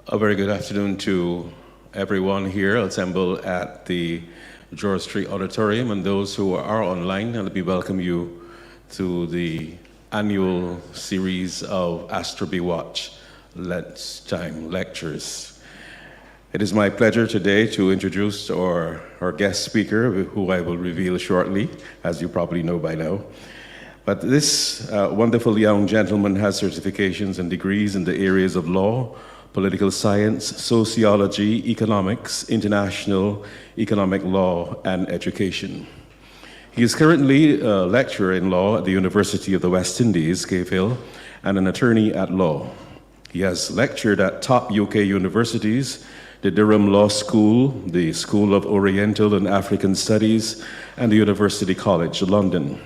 A very good afternoon to everyone here assembled at the George Street Auditorium and those who are online. And let me welcome you to the annual series of ASTOR Be Watch Lunchtime Lectures. It is my pleasure today to introduce our guest speaker, who I will reveal shortly, as you probably know by now. But this wonderful young gentleman has certifications and degrees in the areas of law, political science, sociology, economics, international economic law, and education. He is currently a lecturer in law at the University of the West Indies, Cave Hill, and an attorney at law. He has lectured at top UK universities, the Durham Law School, the School of Oriental and African Studies, and the University College London.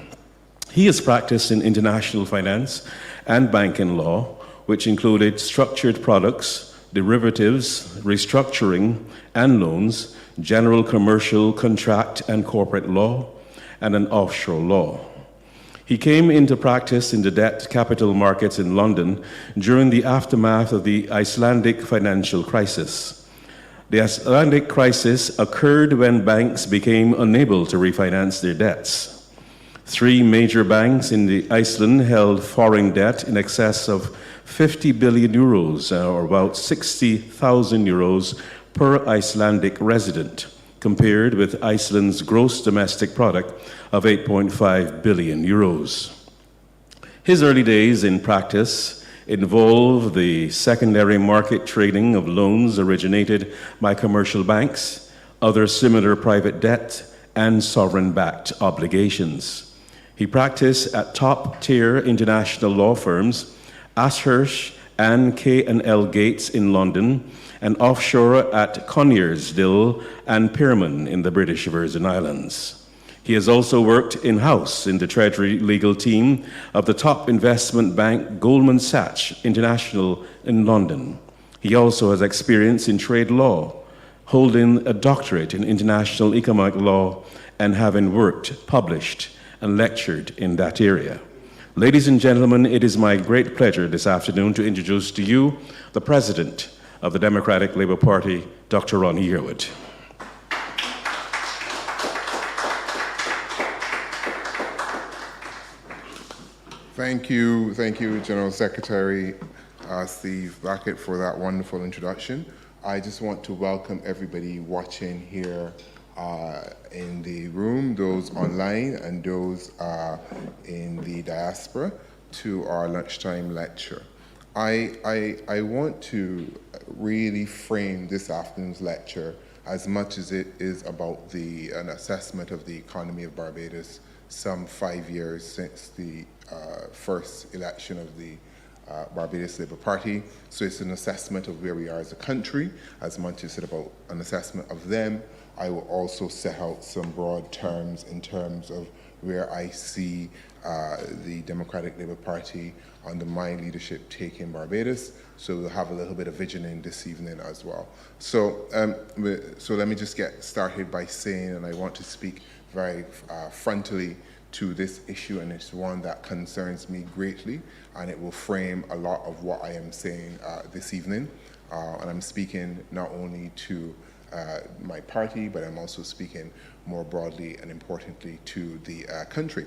He has practiced in international finance and banking law, which included structured products, derivatives, restructuring and loans, general commercial, contract and corporate law, and an offshore law. He came into practice in the debt capital markets in London during the aftermath of the Icelandic financial crisis. The Icelandic crisis occurred when banks became unable to refinance their debts. 3 major banks in Iceland held foreign debt in excess of 50 billion euros, or about 60,000 euros per Icelandic resident, compared with Iceland's gross domestic product of 8.5 billion euros. His early days in practice involved the secondary market trading of loans originated by commercial banks, other similar private debt, and sovereign-backed obligations. He practiced at top-tier international law firms, Ashurst and K&L Gates in London, and offshore at Conyers, Dill and Pearman in the British Virgin Islands. He has also worked in-house in the Treasury legal team of the top investment bank Goldman Sachs International in London. He also has experience in trade law, holding a doctorate in international economic law and having worked, published, and lectured in that area. Ladies and gentlemen, it is my great pleasure this afternoon to introduce to you the President of the Democratic Labour Party, Dr. Ronnie Yearwood. Thank you, General Secretary Steve Blackett, for that wonderful introduction. I just want to welcome everybody watching here in the room, those online and those in the diaspora, to our lunchtime lecture. I want to really frame this afternoon's lecture as much as it is about an assessment of the economy of Barbados some 5 years since the first election of the Barbados Labour Party. So it's an assessment of where we are as a country, as much as it's about an assessment of them. I will also set out some broad terms in terms of where I see the Democratic Labour Party under my leadership taking Barbados. So we'll have a little bit of visioning this evening as well. So let me just get started by saying, and I want to speak very frontally to this issue, and it's one that concerns me greatly, and it will frame a lot of what I am saying this evening. And I'm speaking not only to my party, but I'm also speaking more broadly and importantly to the country.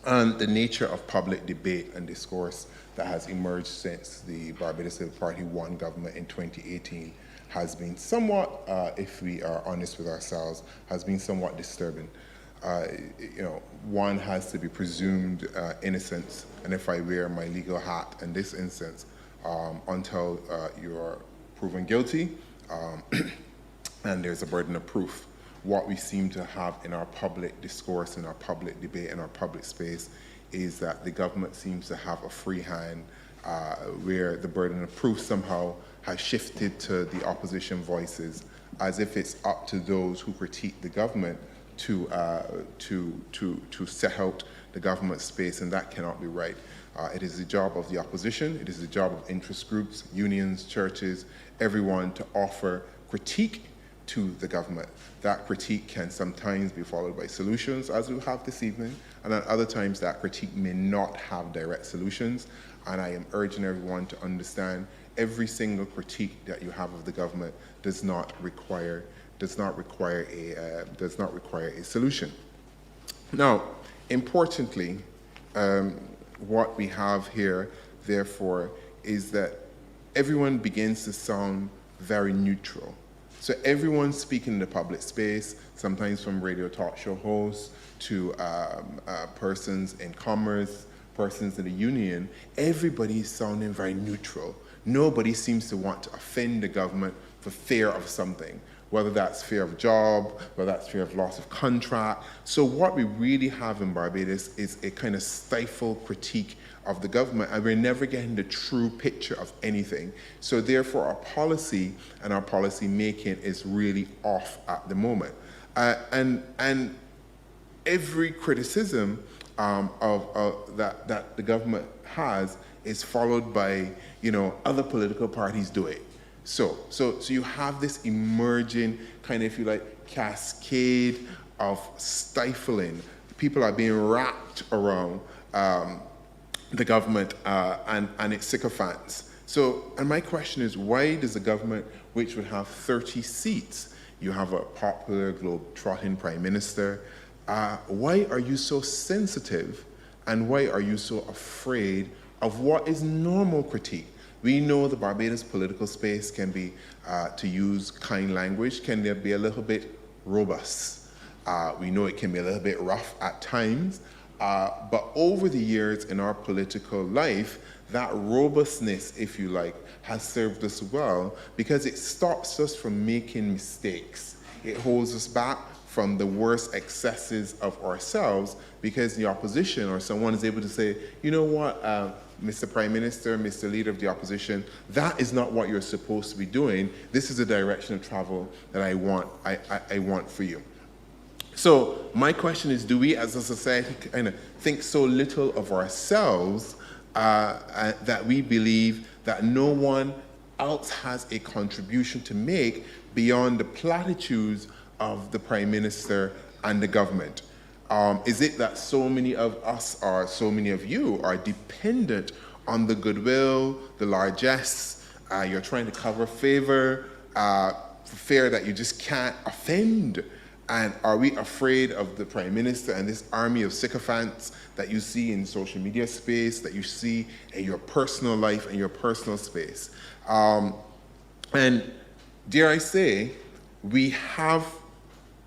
And the nature of public debate and discourse that has emerged since the Barbados Labour Party won government in 2018 has been somewhat, if we are honest with ourselves, has been somewhat disturbing. One has to be presumed innocent, and if I wear my legal hat in this instance, until you're proven guilty, and there's a burden of proof. What we seem to have in our public discourse, in our public debate, in our public space, is that the government seems to have a free hand where the burden of proof somehow has shifted to the opposition voices, as if it's up to those who critique the government to set out the government space, and that cannot be right. It is the job of the opposition, it is the job of interest groups, unions, churches, everyone to offer critique to the government. That critique can sometimes be followed by solutions, as we have this evening, and at other times that critique may not have direct solutions. And I am urging everyone to understand every single critique that you have of the government does not require a solution. Now, importantly, what we have here, therefore, is that everyone begins to sound very neutral. So everyone speaking in the public space, sometimes from radio talk show hosts to persons in commerce, persons in the union, everybody is sounding very neutral. Nobody seems to want to offend the government for fear of something, whether that's fear of job, whether that's fear of loss of contract. So what we really have in Barbados is a kind of stifled critique of the government, and we're never getting the true picture of anything. So therefore, our policy and our policy making is really off at the moment. And every criticism that the government has is followed by, other political parties do it. So you have this emerging kind of, if you like, cascade of stifling. People are being wrapped around the government and its sycophants. So, and my question is, why does a government which would have 30 seats, you have a popular globe-trotting prime minister, why are you so sensitive and why are you so afraid of what is normal critique? We know the Barbados political space can be, to use kind language, can be a little bit robust. We know it can be a little bit rough at times, but over the years in our political life, that robustness, if you like, has served us well because it stops us from making mistakes. It holds us back from the worst excesses of ourselves because the opposition or someone is able to say, you know what, Mr. Prime Minister, Mr. Leader of the Opposition, that is not what you're supposed to be doing. This is the direction of travel that I want for you. So my question is, do we as a society kind of think so little of ourselves that we believe that no one else has a contribution to make beyond the platitudes of the Prime Minister and the government? Is it that so many of us or so many of you are dependent on the goodwill, the largesse, you're trying to cover favor, fear that you just can't offend? And are we afraid of the Prime Minister and this army of sycophants that you see in social media space, that you see in your personal life and your personal space? And dare I say, we have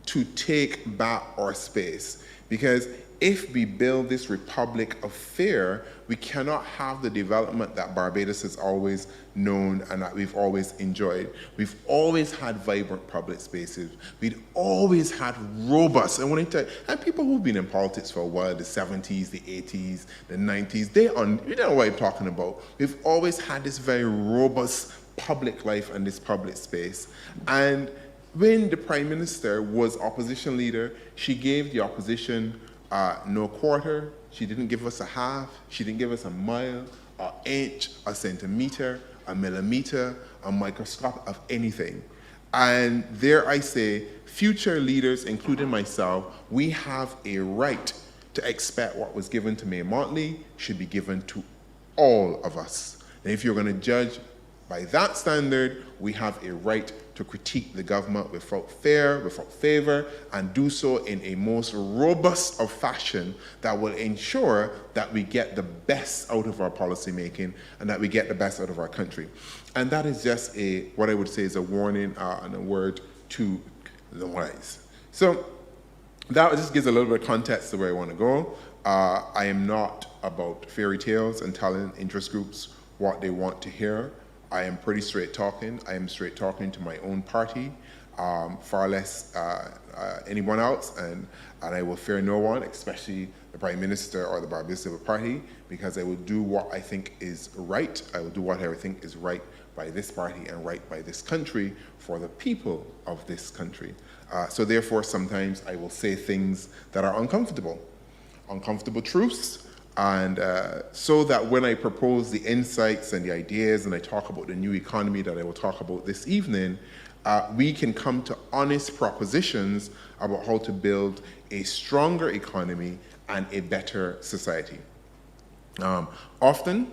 to take back our space, because if we build this republic of fear, we cannot have the development that Barbados has always known and that we've always enjoyed. We've always had vibrant public spaces. We've always had robust, and and people who've been in politics for a while, the 70s, the 80s, the 90s, you know what I'm talking about. We've always had this very robust public life and this public space. And when the Prime Minister was opposition leader, she gave the opposition no quarter. She didn't give us a half. She didn't give us a mile, an inch, a centimeter, a millimeter, a microscope of anything. And there I say, future leaders, including myself, we have a right to expect what was given to May Motley should be given to all of us. And if you're going to judge by that standard, we have a right to critique the government without fear, without favor, and do so in a most robust of fashion that will ensure that we get the best out of our policy making and that we get the best out of our country. And that is just what I would say is a warning and a word to the wise. So that just gives a little bit of context to where I want to go. I am not about fairy tales and telling interest groups what they want to hear. I am pretty straight talking. I am straight talking to my own party, far less anyone else, and I will fear no one, especially the Prime Minister or the Barbados Labour Party, because I will do what I think is right. I will do what I think is right by this party and right by this country for the people of this country. So therefore, sometimes I will say things that are uncomfortable truths, and so that when I propose the insights and the ideas and I talk about the new economy that I will talk about this evening, we can come to honest propositions about how to build a stronger economy and a better society. Often,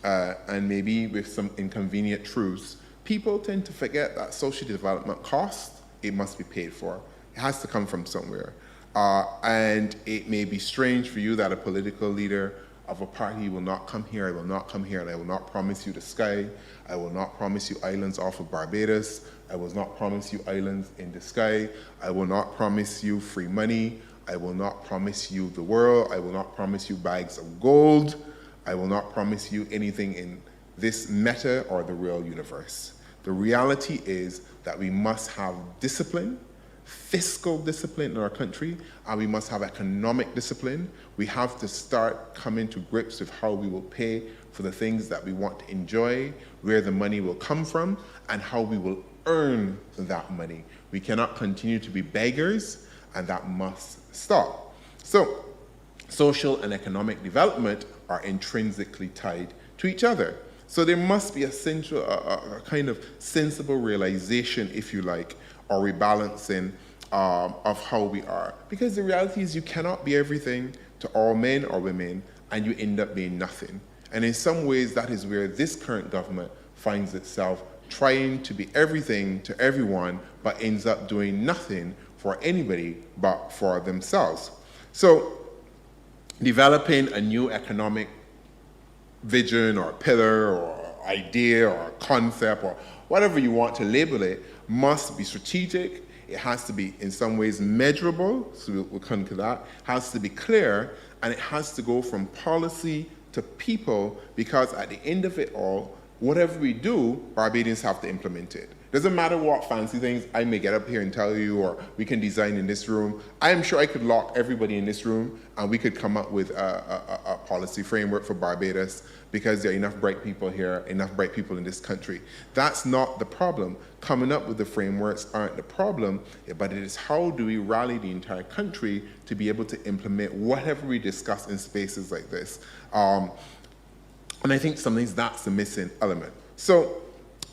and maybe with some inconvenient truths, people tend to forget that social development costs, it must be paid for. It has to come from somewhere. And it may be strange for you that a political leader of a party will not come here, I will not come here, and I will not promise you the sky. I will not promise you islands off of Barbados. I will not promise you islands in the sky. I will not promise you free money. I will not promise you the world. I will not promise you bags of gold. I will not promise you anything in this meta or the real universe. The reality is that we must have discipline, fiscal discipline in our country, and we must have economic discipline. We have to start coming to grips with how we will pay for the things that we want to enjoy, where the money will come from, and how we will earn that money. We cannot continue to be beggars, and that must stop. So, social and economic development are intrinsically tied to each other. So there must be a kind of sensible realization, if you like, or rebalancing of how we are. Because the reality is you cannot be everything to all men or women, and you end up being nothing. And in some ways, that is where this current government finds itself, trying to be everything to everyone, but ends up doing nothing for anybody but for themselves. So developing a new economic vision or pillar or idea or concept or whatever you want to label it must be strategic. It has to be in some ways measurable, so we'll come to that. It has to be clear, and it has to go from policy to people, because at the end of it all, whatever we do, Barbadians have to implement it. Doesn't matter what fancy things I may get up here and tell you, or we can design in this room. I am sure I could lock everybody in this room and we could come up with a policy framework for Barbados, because there are enough bright people here, enough bright people in this country. That's not the problem. Coming up with the frameworks aren't the problem, but it is how do we rally the entire country to be able to implement whatever we discuss in spaces like this. And I think sometimes that's the missing element. So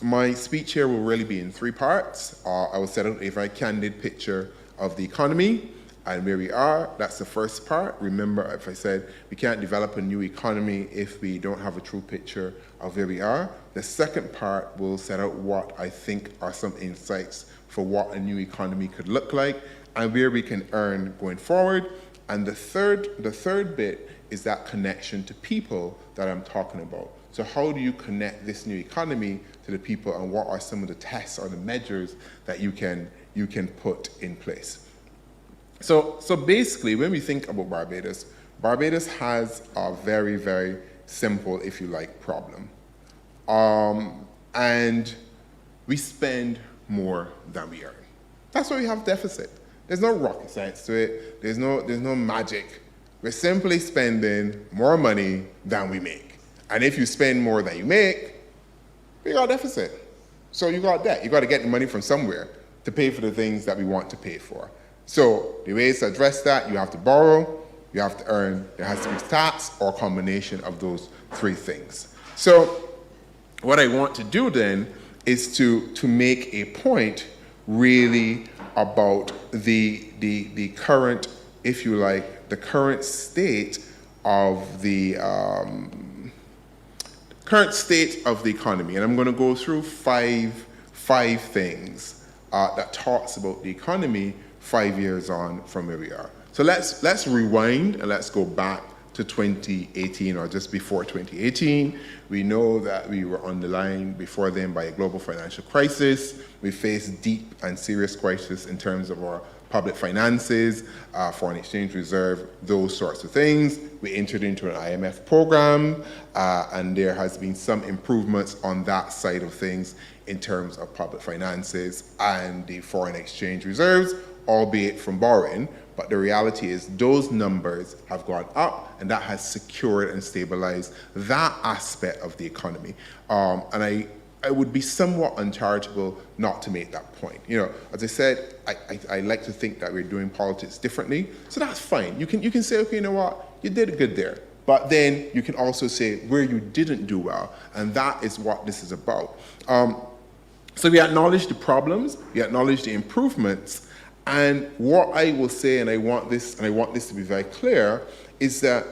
my speech here will really be in three parts. I will set out a very candid picture of the economy and where we are. That's the first part. Remember, if I said we can't develop a new economy if we don't have a true picture of where we are. The second part will set out what I think are some insights for what a new economy could look like and where we can earn going forward. And the third bit is that connection to people that I'm talking about. So how do you connect this new economy to the people, and what are some of the tests or the measures that you can put in place? So basically, when we think about Barbados, Barbados has a very, very simple, if you like, problem. And we spend more than we earn. That's why we have deficit. There's no rocket science to it. There's no magic. We're simply spending more money than we make. And if you spend more than you make, you got a deficit. So you got debt. You got to get the money from somewhere to pay for the things that we want to pay for. So the ways to address that, you have to borrow, you have to earn, there has to be tax, or a combination of those three things. So what I want to do then is to make a point really about the current, if you like, the current state of the economy. And I'm going to go through five things that talks about the economy 5 years on from where we are. So let's rewind and let's go back to 2018, or just before 2018. We know that we were on the line before then by a global financial crisis. We faced deep and serious crisis in terms of our public finances, foreign exchange reserve, those sorts of things. We entered into an IMF program, and there has been some improvements on that side of things in terms of public finances and the foreign exchange reserves, albeit from borrowing. But the reality is those numbers have gone up, and that has secured and stabilized that aspect of the economy. And I would be somewhat uncharitable not to make that point. You know, as I said, I like to think that we're doing politics differently, so that's fine. You can say, okay, you know what, you did good there. But then you can also say where you didn't do well, and that is what this is about. So we acknowledge the problems, we acknowledge the improvements, and what I will say, and I want this to be very clear, is that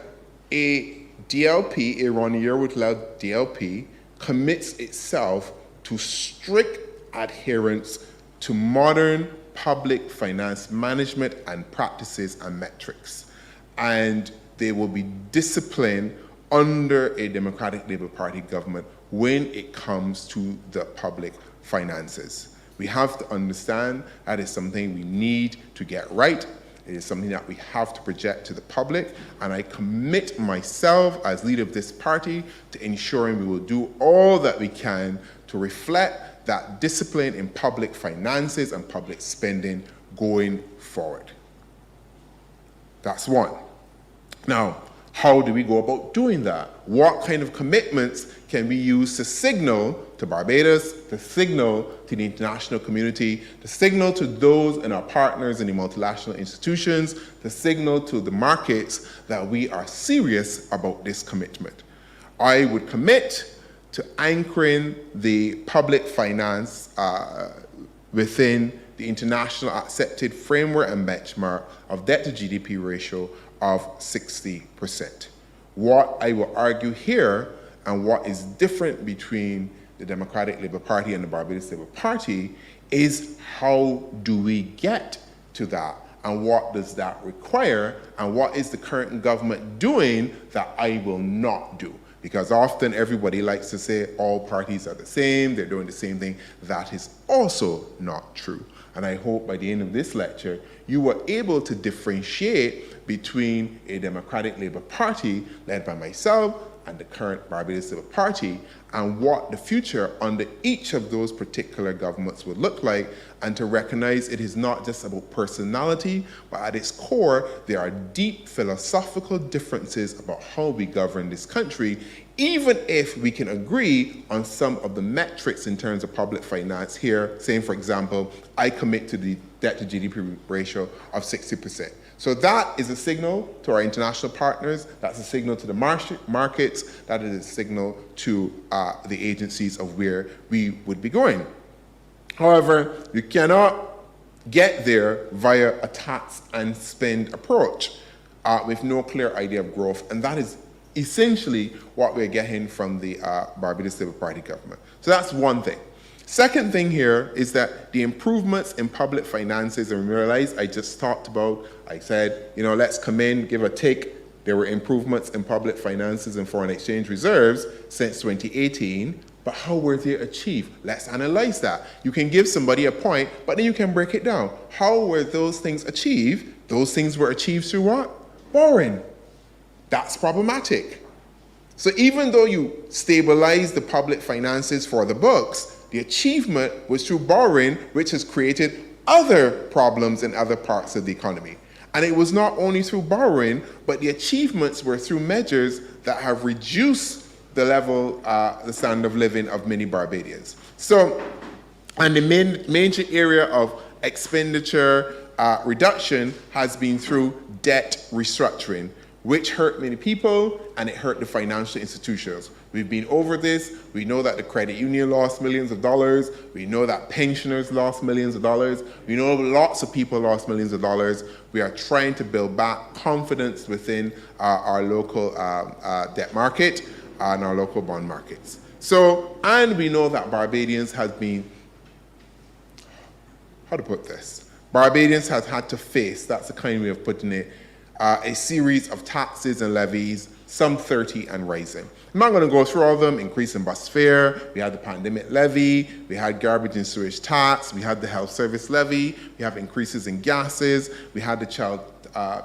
a DLP, a Ronnie Yearwood-led DLP, commits itself to strict adherence to modern public finance management and practices and metrics. And they will be disciplined under a Democratic Labour Party government when it comes to the public finances. We have to understand that is something we need to get right. It is something that we have to project to the public, and I commit myself as leader of this party to ensuring we will do all that we can to reflect that discipline in public finances and public spending going forward. That's one. Now, how do we go about doing that? What kind of commitments can we use to signal to Barbados, to signal to the international community, to signal to those and our partners in the multilateral institutions, to signal to the markets that we are serious about this commitment? I would commit to anchoring the public finance within the international accepted framework and benchmark of debt to GDP ratio of 60%. What I will argue here, and what is different between the Democratic Labour Party and the Barbados Labour Party, is how do we get to that, and what does that require, and what is the current government doing that I will not do? Because often everybody likes to say all parties are the same, they're doing the same thing. That is also not true. And I hope by the end of this lecture, you were able to differentiate between a Democratic Labour Party led by myself and the current Barbados Labour Party, and what the future under each of those particular governments would look like, and to recognize it is not just about personality, but at its core, there are deep philosophical differences about how we govern this country, even if we can agree on some of the metrics in terms of public finance here, saying, for example, I commit to the debt to GDP ratio of 60%. So that is a signal to our international partners, that's a signal to the markets, that is a signal to the agencies of where we would be going. However, you cannot get there via a tax and spend approach with no clear idea of growth, and that is essentially what we're getting from the Barbados Labour Party government. So that's one thing. Second thing here is that the improvements in public finances, and realize I just talked about, I said, you know, let's come in, give or take. There were improvements in public finances and foreign exchange reserves since 2018, but how were they achieved? Let's analyze that. You can give somebody a point, but then you can break it down. How were those things achieved? Those things were achieved through what? Borrowing. That's problematic. So even though you stabilize the public finances for the books, the achievement was through borrowing, which has created other problems in other parts of the economy. And it was not only through borrowing, but the achievements were through measures that have reduced the level, the standard of living of many Barbadians. So, and the major area of expenditure reduction has been through debt restructuring, which hurt many people and it hurt the financial institutions. We've been over this. We know that the credit union lost millions of dollars. We know that pensioners lost millions of dollars. We know lots of people lost millions of dollars. We are trying to build back confidence within our local debt market and our local bond markets. So, and we know that Barbadians have been, how to put this? Barbadians have had to face, that's the kind way of putting it, a series of taxes and levies, some 30 and rising. I'm not going to go through all of them. Increase in bus fare, we had the pandemic levy, we had garbage and sewage tax, we had the health service levy, we have increases in gases, we had the child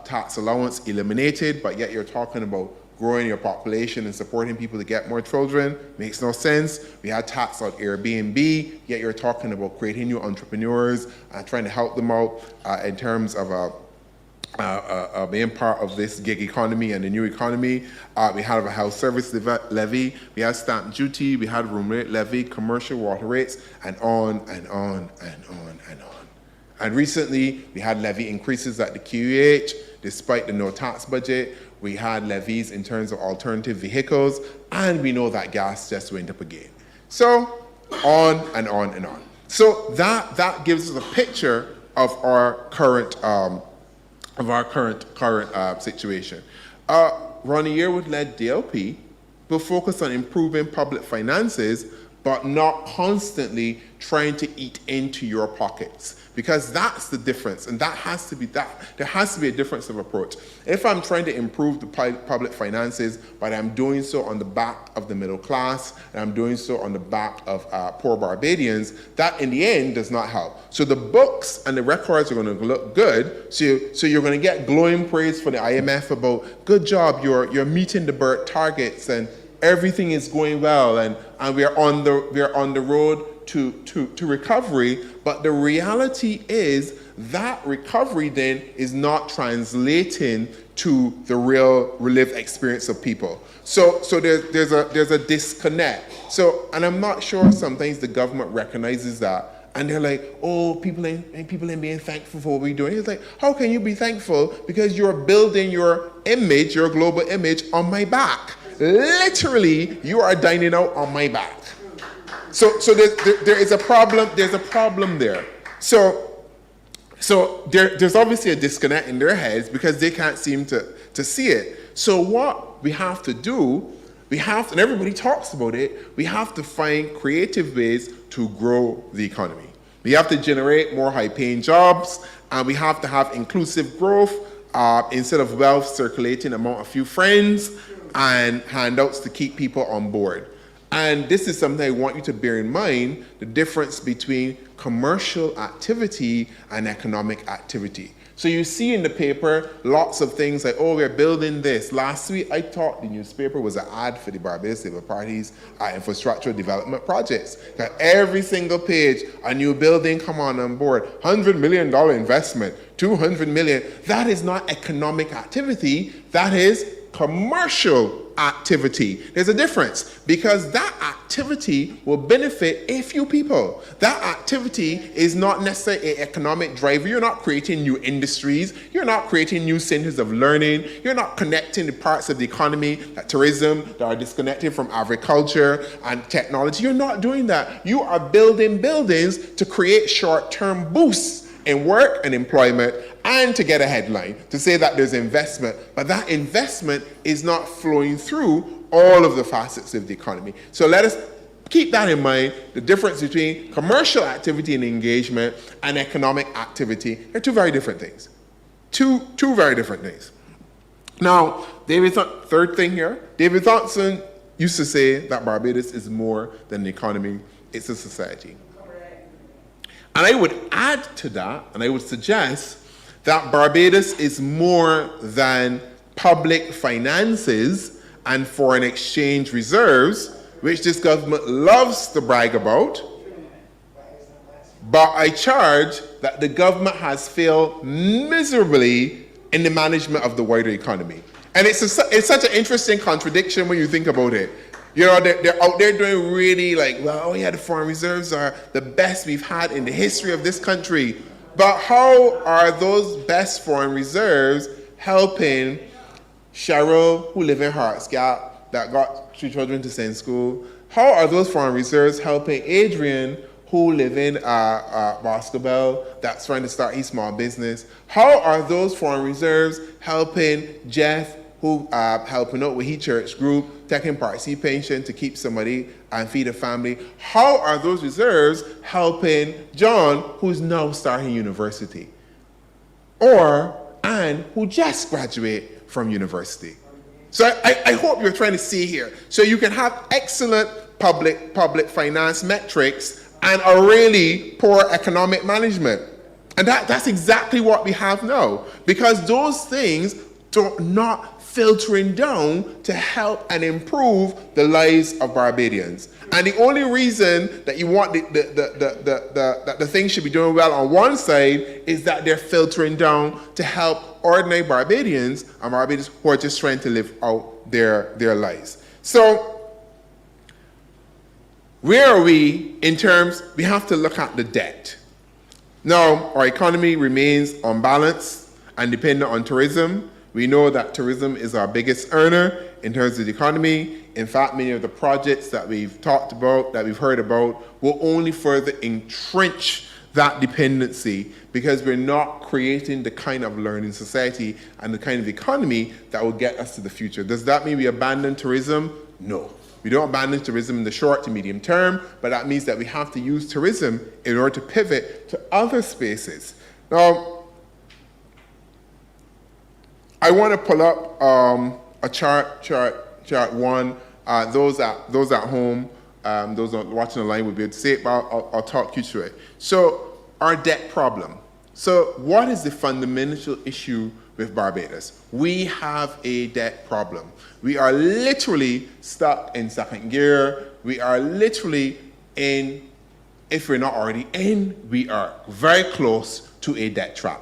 tax allowance eliminated, but yet you're talking about growing your population and supporting people to get more children. Makes no sense. We had tax on Airbnb, yet you're talking about creating new entrepreneurs and trying to help them out in terms of being part of this gig economy and the new economy. We had a health service levy, we had stamp duty, we had room rate levy, commercial water rates, and on and on and on and on. And recently, we had levy increases at the QEH, despite the no tax budget. We had levies in terms of alternative vehicles, and we know that gas just went up again. So on and on and on. So that gives us a picture of our current situation. Ronnie Yearwood-led DLP will focus on improving public finances, but not constantly trying to eat into your pockets. Because that's the difference, and that has to be there has to be a difference of approach. If I'm trying to improve the public finances, but I'm doing so on the back of the middle class, and I'm doing so on the back of poor Barbadians, that in the end does not help. So the books and the records are going to look good. So you're going to get glowing praise from the IMF about good job, you're meeting the birth targets, and everything is going well, and we are on the road to recovery. But the reality is that recovery then is not translating to the real lived experience of people. So there's a disconnect. So, and I'm not sure sometimes the government recognizes that, and they're like, oh, people ain't being thankful for what we're doing. It's like, how can you be thankful? Because you're building your image, your global image, on my back. Literally, you are dining out on my back. So there is a problem. There's a problem there. So there's obviously a disconnect in their heads because they can't seem to see it. So what we have to do, and everybody talks about it, we have to find creative ways to grow the economy. We have to generate more high-paying jobs, and we have to have inclusive growth instead of wealth circulating among a few friends and handouts to keep people on board. And this is something I want you to bear in mind, the difference between commercial activity and economic activity. So you see in the paper lots of things like, oh, we're building this. Last week, I thought the newspaper was an ad for the Barbados Labour Party's infrastructural development projects. That every single page, a new building, come on board, $100 million investment, $200 million. That is not economic activity, that is commercial activity. There's a difference because that activity will benefit a few people. That activity is not necessarily an economic driver. You're not creating new industries. You're not creating new centers of learning. You're not connecting the parts of the economy, like tourism, that are disconnected from agriculture and technology. You're not doing that. You are building buildings to create short-term boosts in work and employment, and to get a headline, to say that there's investment, but that investment is not flowing through all of the facets of the economy. So let us keep that in mind, the difference between commercial activity and engagement and economic activity. They're two very different things. Two very different things. Now, third thing here, David Thompson used to say that Barbados is more than an economy, it's a society. And I would add to that, and I would suggest that Barbados is more than public finances and foreign exchange reserves, which this government loves to brag about. But I charge that the government has failed miserably in the management of the wider economy. And it's such an interesting contradiction when you think about it. You know, they're out there doing really like, well, oh yeah, the foreign reserves are the best we've had in the history of this country. But how are those best foreign reserves helping Cheryl, who lives in Hearts Gap, that got 3 children to send school? How are those foreign reserves helping Adrian, who lives in Boscobel, that's trying to start his small business? How are those foreign reserves helping Jeff, who helping out with his church group, taking participation to keep somebody and feed a family? How are those reserves helping John, who's now starting university? Or Anne, who just graduated from university? So I hope you're trying to see here. So you can have excellent public finance metrics and a really poor economic management. And that's exactly what we have now. Because those things do not filtering down to help and improve the lives of Barbadians. And the only reason that you want that the things should be doing well on one side is that they're filtering down to help ordinary Barbadians and Barbadians who are just trying to live out their lives. So where are we in terms, we have to look at the debt. Now, our economy remains unbalanced and dependent on tourism. We know that tourism is our biggest earner in terms of the economy. In fact, many of the projects that we've talked about, that we've heard about, will only further entrench that dependency because we're not creating the kind of learning society and the kind of economy that will get us to the future. Does that mean we abandon tourism? No. We don't abandon tourism in the short to medium term, but that means that we have to use tourism in order to pivot to other spaces. Now, I want to pull up a chart one. Those at home, those watching online will be able to see it, but I'll talk you through it. So, our debt problem. So, what is the fundamental issue with Barbados? We have a debt problem. We are literally stuck in second gear. We are literally in, if we're not already in, we are very close to a debt trap.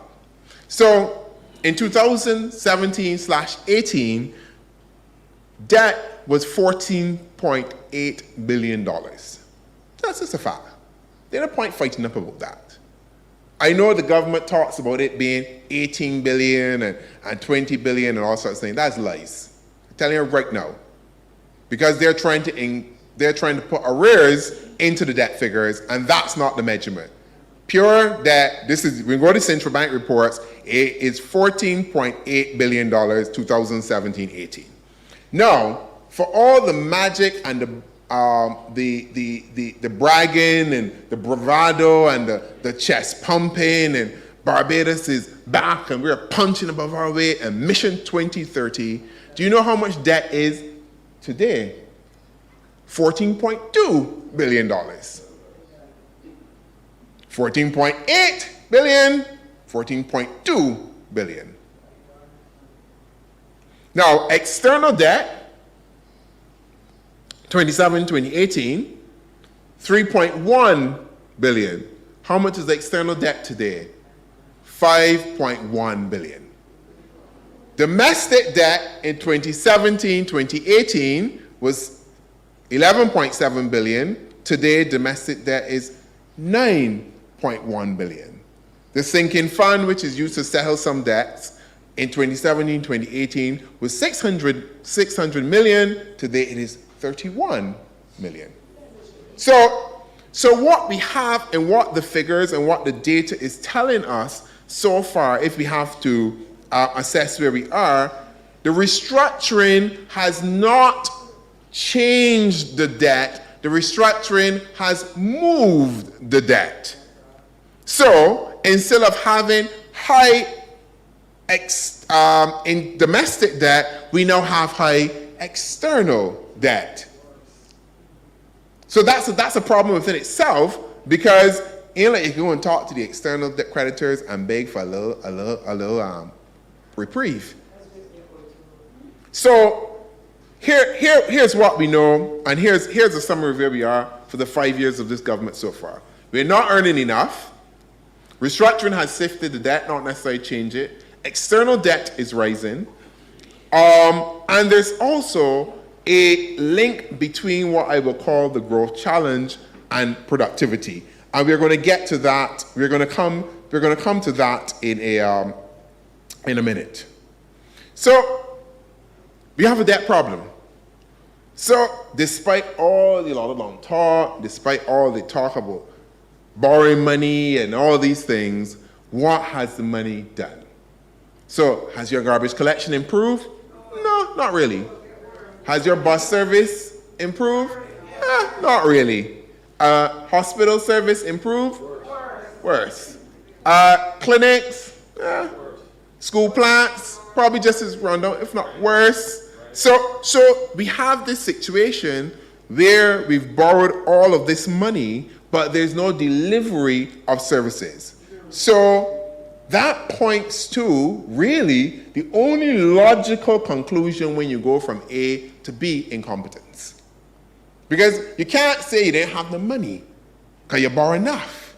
So, in 2017/18, debt was $14.8 billion. That's just a fact. There's no point fighting up about that. I know the government talks about it being 18 billion and 20 billion and all sorts of things. That's lies. I'm telling you right now. Because they're trying to put arrears into the debt figures, and that's not the measurement. Pure debt, we go to central bank reports, it is $14.8 billion 2017-18. Now, for all the magic and the bragging and the bravado and the chest pumping and Barbados is back and we're punching above our weight and Mission 2030, do you know how much debt is today? $14.2 billion. 14.8 billion, 14.2 billion. Now, external debt, 2018, 3.1 billion. How much is the external debt today? 5.1 billion. Domestic debt in 2017-2018 was 11.7 billion. Today, domestic debt is 9.1 billion. The sinking fund, which is used to settle some debts, in 2017-2018 was 600 million. Today, it is 31 million. So what we have and what the figures and what the data is telling us so far, if we have to assess where we are, the restructuring has not changed the debt. The restructuring has moved the debt. So instead of having high in domestic debt, we now have high external debt. So that's a problem within itself, because you can go and talk to the external debt creditors and beg for a little reprieve. So here's what we know, and here's a summary of where we are for the 5 years of this government so far. We're not earning enough. Restructuring has sifted the debt, not necessarily change it. External debt is rising. And there's also a link between what I will call the growth challenge and productivity. And we're going to get to that. We're going to come to that in a minute. So we have a debt problem. So despite all the long talk, despite all the talk about borrowing money and all these things, what has the money done? So has your garbage collection improved? No, not really. Has your bus service improved? Not really. Hospital service improved? Worse. Clinics? School plants? Probably just as rundown, if not worse. So we have this situation where we've borrowed all of this money, but there's no delivery of services. So that points to really the only logical conclusion when you go from A to B: incompetence. Because you can't say you didn't have the money because you borrow enough.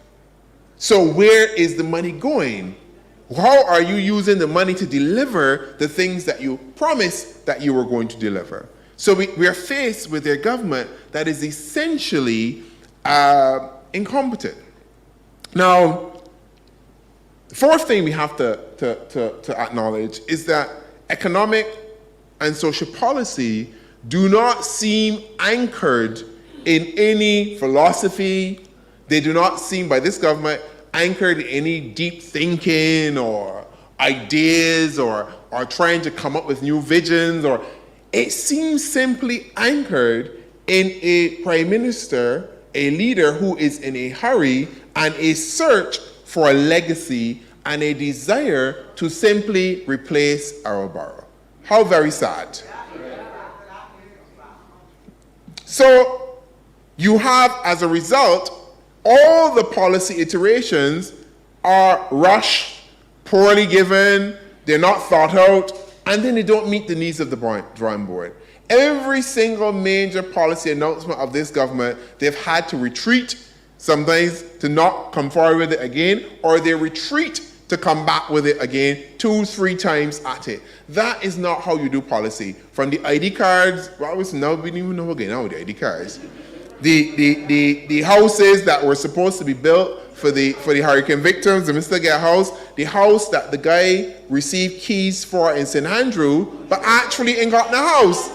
So where is the money going? How are you using the money to deliver the things that you promised that you were going to deliver? So we are faced with a government that is essentially incompetent. Now, the fourth thing we have to acknowledge is that economic and social policy do not seem anchored in any philosophy. They do not seem, by this government, anchored in any deep thinking or ideas or trying to come up with new visions, or it seems simply anchored in a prime minister, a leader who is in a hurry and a search for a legacy and a desire to simply replace our borough. How very sad. So you have, as a result, all the policy iterations are rushed, poorly given, they're not thought out, and then they don't meet the needs of the drawing board. Every single major policy announcement of this government, they've had to retreat, sometimes to not come forward with it again, or they retreat to come back with it again 2-3 times at it. That is not how you do policy. From the ID cards, well, now we don't even know again now the ID cards. The houses that were supposed to be built for the hurricane victims, the Mr. Get house, the house that the guy received keys for in St. Andrew, but actually ain't got the house.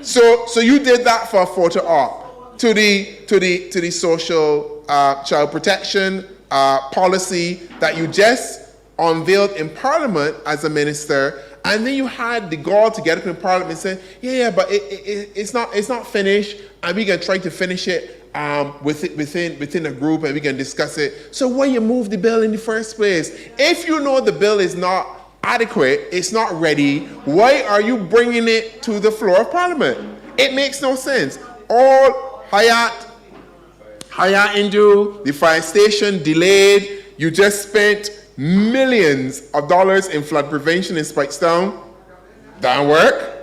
So you did that for a photo op. To the social child protection policy that you just unveiled in Parliament as a minister, and then you had the gall to get up in Parliament and say, yeah, but it's not finished, and we can try to finish it within a group, and we can discuss it. So why you move the bill in the first place? If you know the bill is not adequate, it's not ready, why are you bringing it to the floor of Parliament? It makes no sense. All Hayat Indu, the fire station delayed. You just spent millions of dollars in flood prevention in Spikestown. Don't work.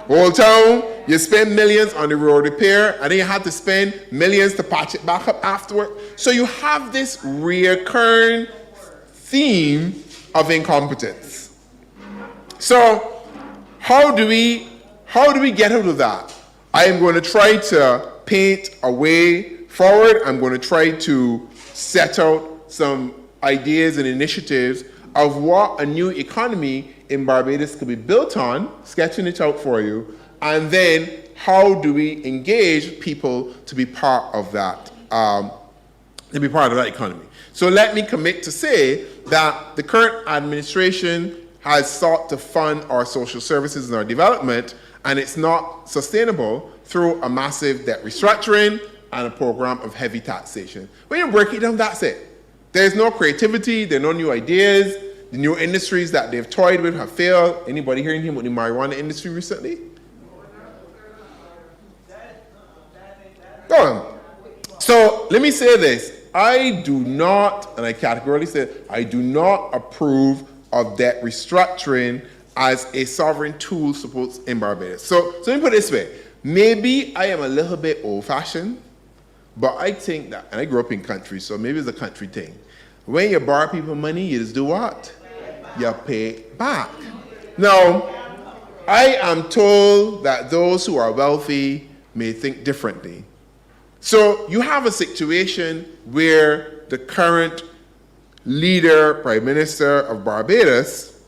Old Town, you spend millions on the road repair, and then you had to spend millions to patch it back up afterward. So you have this recurring theme of incompetence. So how do we get out of that? I am going to try to paint a way forward. I'm going to try to set out some ideas and initiatives of what a new economy in Barbados could be built on, sketching it out for you, and then how do we engage people to be part of that, economy. So let me commit to say that the current administration has sought to fund our social services and our development, and it's not sustainable through a massive debt restructuring and a program of heavy taxation. When you break it down, that's it. There's no creativity, there are no new ideas. The new industries that they've toyed with have failed. Anybody hearing him with the marijuana industry recently? Go on. So let me say this. I do not, and I categorically say, I do not approve of debt restructuring as a sovereign tool supposed in Barbados. So let me put it this way. Maybe I am a little bit old-fashioned, but I think that, and I grew up in country, so maybe it's a country thing. When you borrow people money, you just do what? You pay back. Now, I am told that those who are wealthy may think differently. So you have a situation where the current leader, Prime Minister of Barbados,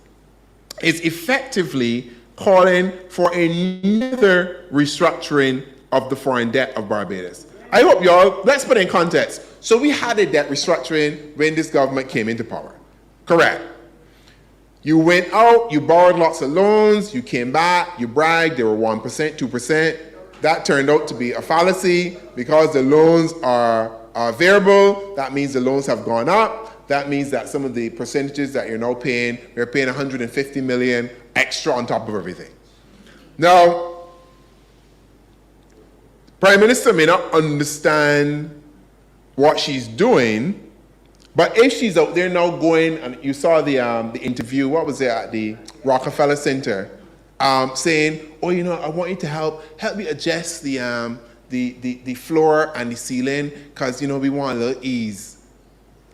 is effectively calling for another restructuring of the foreign debt of Barbados. I hope y'all, let's put it in context. So we had a debt restructuring when this government came into power. Correct. You went out, you borrowed lots of loans, you came back, you bragged, they were 1%, 2%. That turned out to be a fallacy because the loans are variable. That means the loans have gone up. That means that some of the percentages that you're now paying, you're paying 150 million extra on top of everything. Now, Prime Minister may not understand what she's doing, but if she's out there now going, and you saw the interview, what was it, at the Rockefeller Center, saying, oh, you know, I want you to help me adjust the floor and the ceiling, because, you know, we want a little ease.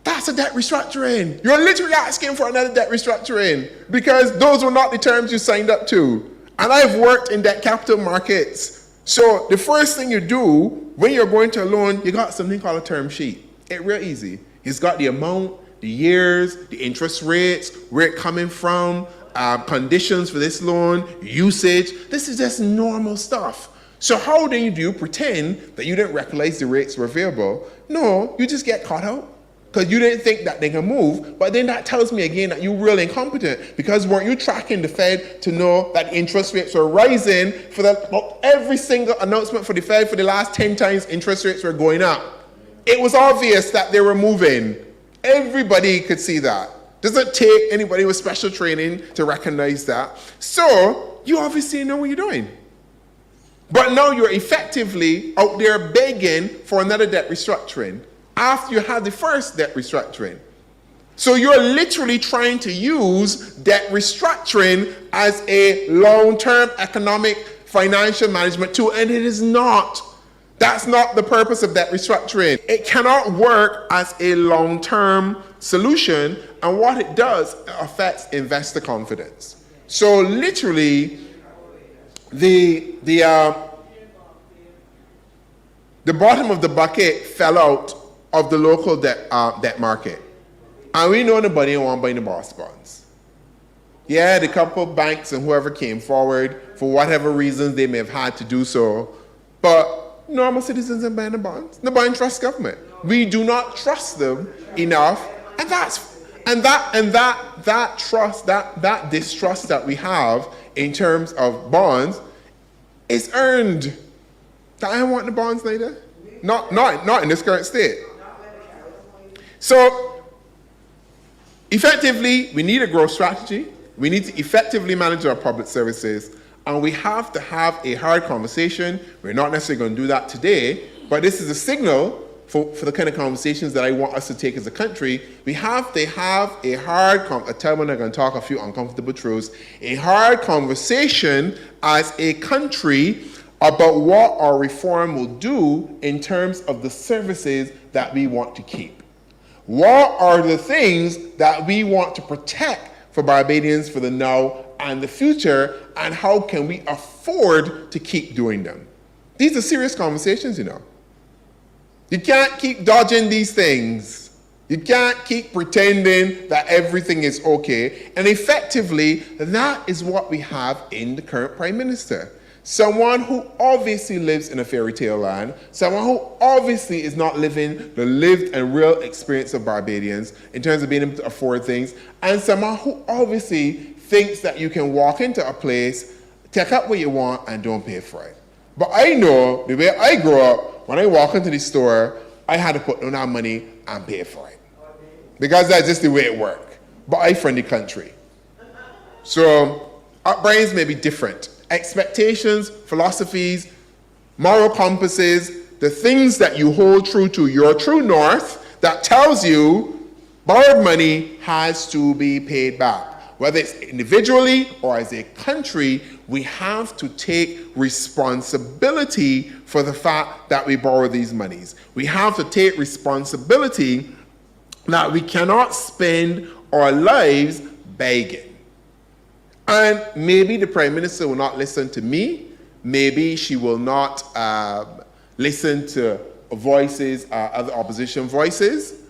That's a debt restructuring. You're literally asking for another debt restructuring, because those were not the terms you signed up to. And I've worked in debt capital markets. So the first thing you do when you're going to a loan, you got something called a term sheet. It's real easy. It's got the amount, the years, the interest rates, where it's coming from, conditions for this loan, usage. This is just normal stuff. So how then do you pretend that you didn't recognize the rates were available? No, you just get caught out because you didn't think that they can move. But then that tells me again that you're really incompetent, because weren't you tracking the Fed to know that interest rates were rising for every single announcement for the Fed for the last 10 times interest rates were going up? It was obvious that they were moving. Everybody could see that. Doesn't take anybody with special training to recognize that. So you obviously know what you're doing. But now you're effectively out there begging for another debt restructuring after you had the first debt restructuring. So you're literally trying to use debt restructuring as a long-term economic financial management tool, and it is not. That's not the purpose of debt restructuring. It cannot work as a long-term solution, and what it does, it affects investor confidence. So literally, the bottom of the bucket fell out of the local debt market. And we know nobody want to buy the boss bonds. Yeah, the couple banks and whoever came forward for whatever reasons they may have had to do so, but normal citizens are buying the bonds. Nobody trusts government. We do not trust them enough, and that trust, that distrust that we have in terms of bonds is earned. I don't want the bonds neither. Not in this current state. So, effectively, we need a growth strategy. We need to effectively manage our public services, and we have to have a hard conversation. We're not necessarily going to do that today, but this is a signal for the kind of conversations that I want us to take as a country. We have to have a hard, a time when I'm going to talk a few uncomfortable truths, a hard conversation as a country about what our reform will do in terms of the services that we want to keep. What are the things that we want to protect for Barbadians for the now and the future, and how can we afford to keep doing them? These are serious conversations, you know. You can't keep dodging these things. You can't keep pretending that everything is okay. And effectively, that is what we have in the current Prime Minister. Someone who obviously lives in a fairy tale land, someone who obviously is not living the lived and real experience of Barbadians in terms of being able to afford things, and someone who obviously thinks that you can walk into a place, take up what you want, and don't pay for it. But I know the way I grew up, when I walk into the store, I had to put down that money and pay for it. Because that's just the way it worked. But I'm from the country. So upbringings may be different. Expectations, philosophies, moral compasses, the things that you hold true to, your true north, that tells you borrowed money has to be paid back. Whether it's individually or as a country, we have to take responsibility for the fact that we borrow these monies. We have to take responsibility that we cannot spend our lives begging. And maybe the Prime Minister will not listen to me. Maybe she will not listen to voices, other opposition voices.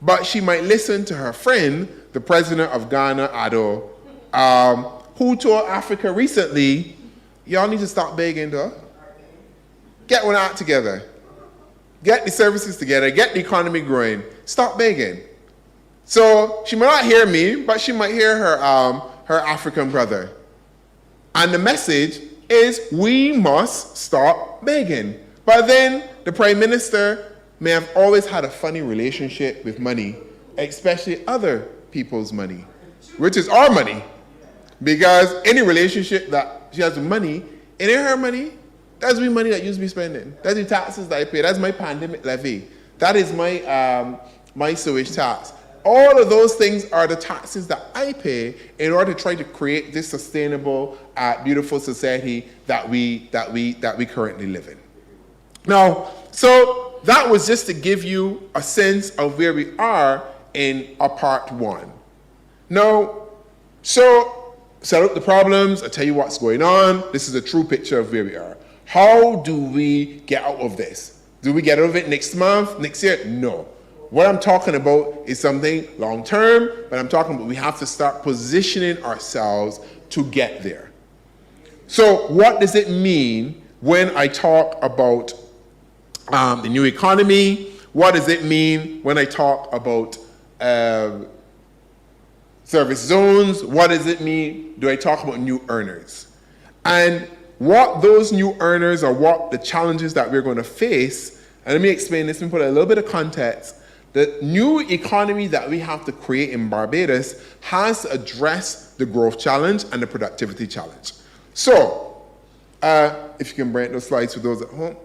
But she might listen to her friend, the President of Ghana, Addo, who told Africa recently, y'all need to stop begging, though. Get one out together. Get the services together. Get the economy growing. Stop begging. So she might not hear me, but she might hear her African brother. And the message is we must stop begging. But then the Prime Minister may have always had a funny relationship with money, especially other people's money, which is our money. Because any relationship that she has with money, it ain't her money. That's my money that you used to be spending. That's the taxes that I pay. That's my pandemic levy. That is my sewage tax. All of those things are the taxes that I pay in order to try to create this sustainable, beautiful society that we currently live in. Now, so that was just to give you a sense of where we are in our part one. Now, so set up the problems, I'll tell you what's going on. This is a true picture of where we are. How do we get out of this? Do we get out of it next month, next year? No. What I'm talking about is something long term, but I'm talking about we have to start positioning ourselves to get there. So what does it mean when I talk about the new economy? What does it mean when I talk about service zones? What does it mean? Do I talk about new earners? And what those new earners are, what the challenges that we're going to face, and let me explain this and put a little bit of context. The new economy that we have to create in Barbados has to address the growth challenge and the productivity challenge. So, if you can bring those slides for those at home.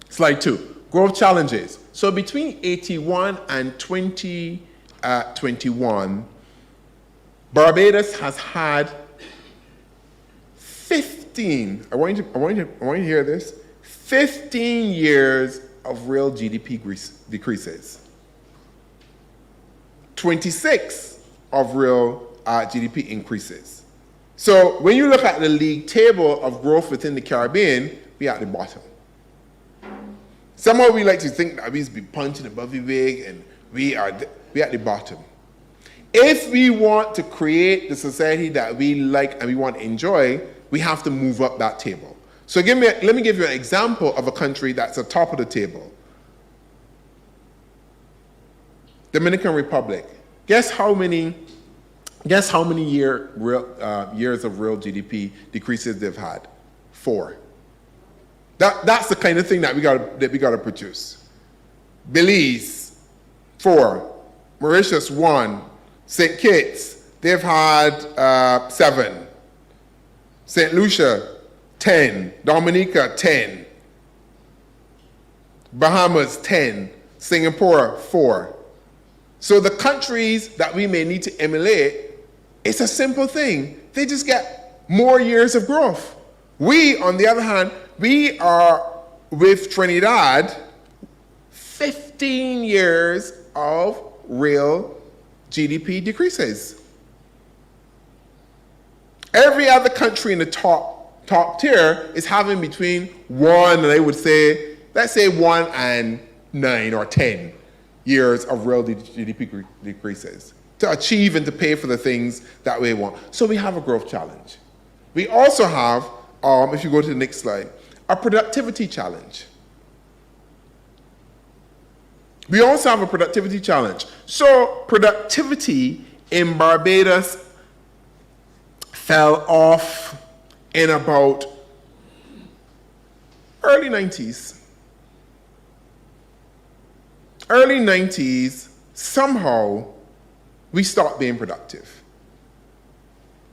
Slide 2, growth challenges. So between 81 and 2021, Barbados has had 15, I want you to hear this, 15 years of real GDP decreases. 26 of real GDP increases. So when you look at the league table of growth within the Caribbean, we're at the bottom. Somehow we like to think that we used to be punching above the weight, and we're at the bottom. If we want to create the society that we like and we want to enjoy, we have to move up that table. So let me give you an example of a country that's at the top of the table. Dominican Republic. Guess how many years of real GDP decreases they've had? 4. That's the kind of thing that we gotta produce. Belize, 4. Mauritius, 1. St. Kitts, they've had 7. St. Lucia, 10. Dominica, 10. Bahamas, 10. Singapore, 4. So the countries that we may need to emulate, it's a simple thing. They just get more years of growth. We, on the other hand, we are with Trinidad, 15 years of real GDP decreases. Every other country in the top tier is having between 1 and I would say, let's say 1 and 9 or 10 years of real GDP decreases to achieve and to pay for the things that we want. So we have a growth challenge. We also have, if you go to the next slide, a productivity challenge. We also have a productivity challenge. So productivity in Barbados fell off in about early 90s. Early 90s, somehow, we stopped being productive.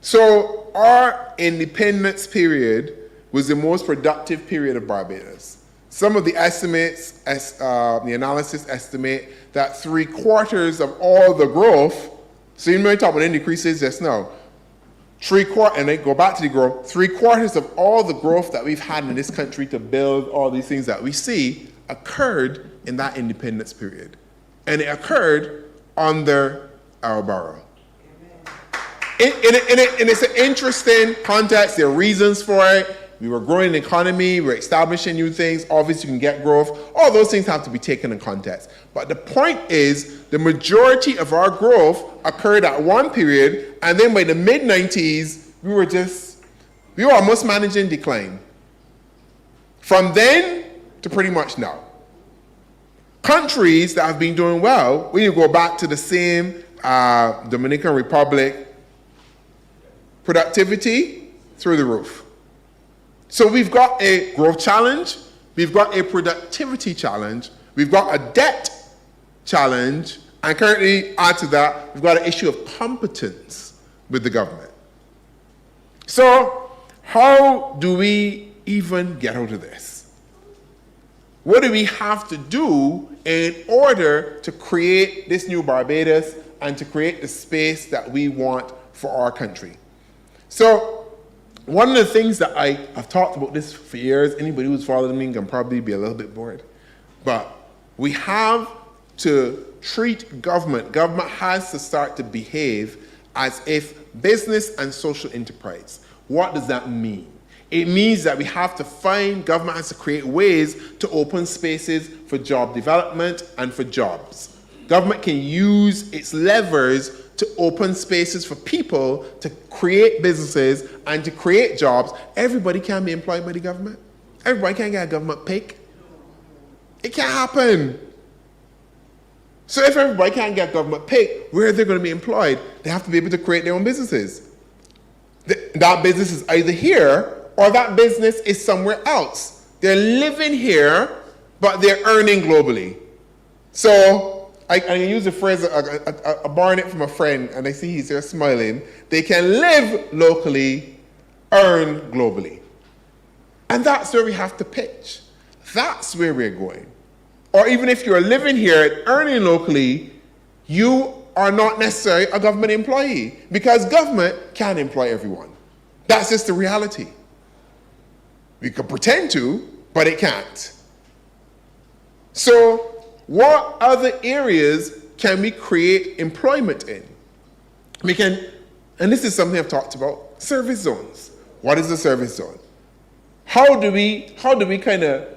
So our independence period was the most productive period of Barbados. Some of the estimates, the analysis estimate that 3/4 of all the growth, so you may talk about any decreases just now, 3/4, and then go back to the growth, 3/4 of all the growth that we've had in this country to build all these things that we see occurred in that independence period. And it occurred under our borough. And it's an interesting context. There are reasons for it. We were growing the economy, we're establishing new things. Obviously, you can get growth. All those things have to be taken in context. But the point is, the majority of our growth occurred at one period, and then by the mid-90s, we were almost managing decline. From then to pretty much now. Countries that have been doing well, when you go back to the same Dominican Republic, productivity through the roof. So we've got a growth challenge, we've got a productivity challenge, we've got a debt challenge, and currently, add to that, we've got an issue of competence with the government. So how do we even get out of this? What do we have to do in order to create this new Barbados and to create the space that we want for our country? So one of the things that I've talked about this for years, anybody who's following me can probably be a little bit bored, but we have to treat government has to start to behave as if business and social enterprise. What does that mean? It means that we have to government has to create ways to open spaces for job development and for jobs. Government can use its levers to open spaces for people to create businesses and to create jobs, everybody can be employed by the government. Everybody can't get a government pick. It can't happen. So if everybody can't get government pay, where are they going to be employed? They have to be able to create their own businesses. That business is either here or that business is somewhere else. They're living here, but they're earning globally. So I can use a phrase, I borrowed it from a friend, and I see he's here smiling. They can live locally, earn globally. And that's where we have to pitch. That's where we're going. Or even if you're living here and earning locally, you are not necessarily a government employee, because government can't employ everyone. That's just the reality. We could pretend to, but it can't. So what other areas can we create employment in? We can, and this is something I've talked about, service zones. What is a service zone? How do we kind of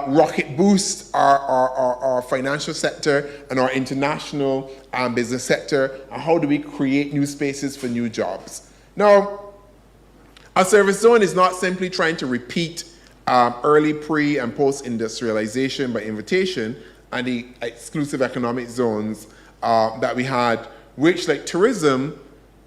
rocket boost our financial sector and our international business sector, and how do we create new spaces for new jobs? Now, a service zone is not simply trying to repeat early pre- and post-industrialization by invitation and the exclusive economic zones that we had, which, like tourism,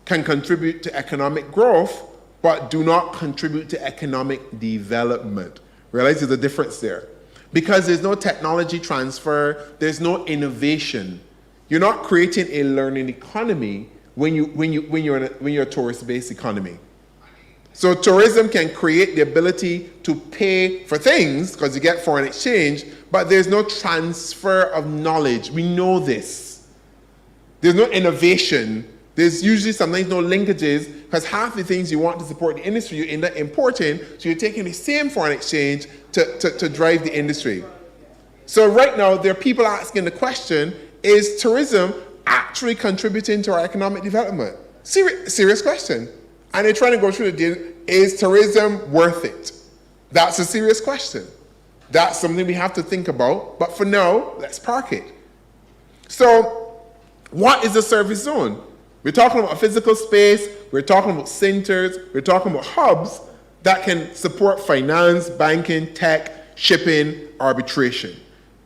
can contribute to economic growth, but do not contribute to economic development. Realize there's a difference there. Because there's no technology transfer, there's no innovation. You're not creating a learning economy when you're a tourist-based economy. So tourism can create the ability to pay for things because you get foreign exchange, but there's no transfer of knowledge. We know this. There's no innovation. There's usually sometimes no linkages, because half the things you want to support the industry you end up importing, so you're taking the same foreign exchange to drive the industry. So right now, there are people asking the question, is tourism actually contributing to our economic development? Serious question. And they're trying to go through the deal, is tourism worth it? That's a serious question. That's something we have to think about, but for now, let's park it. So what is a service zone? We're talking about a physical space, we're talking about centers, we're talking about hubs that can support finance, banking, tech, shipping, arbitration.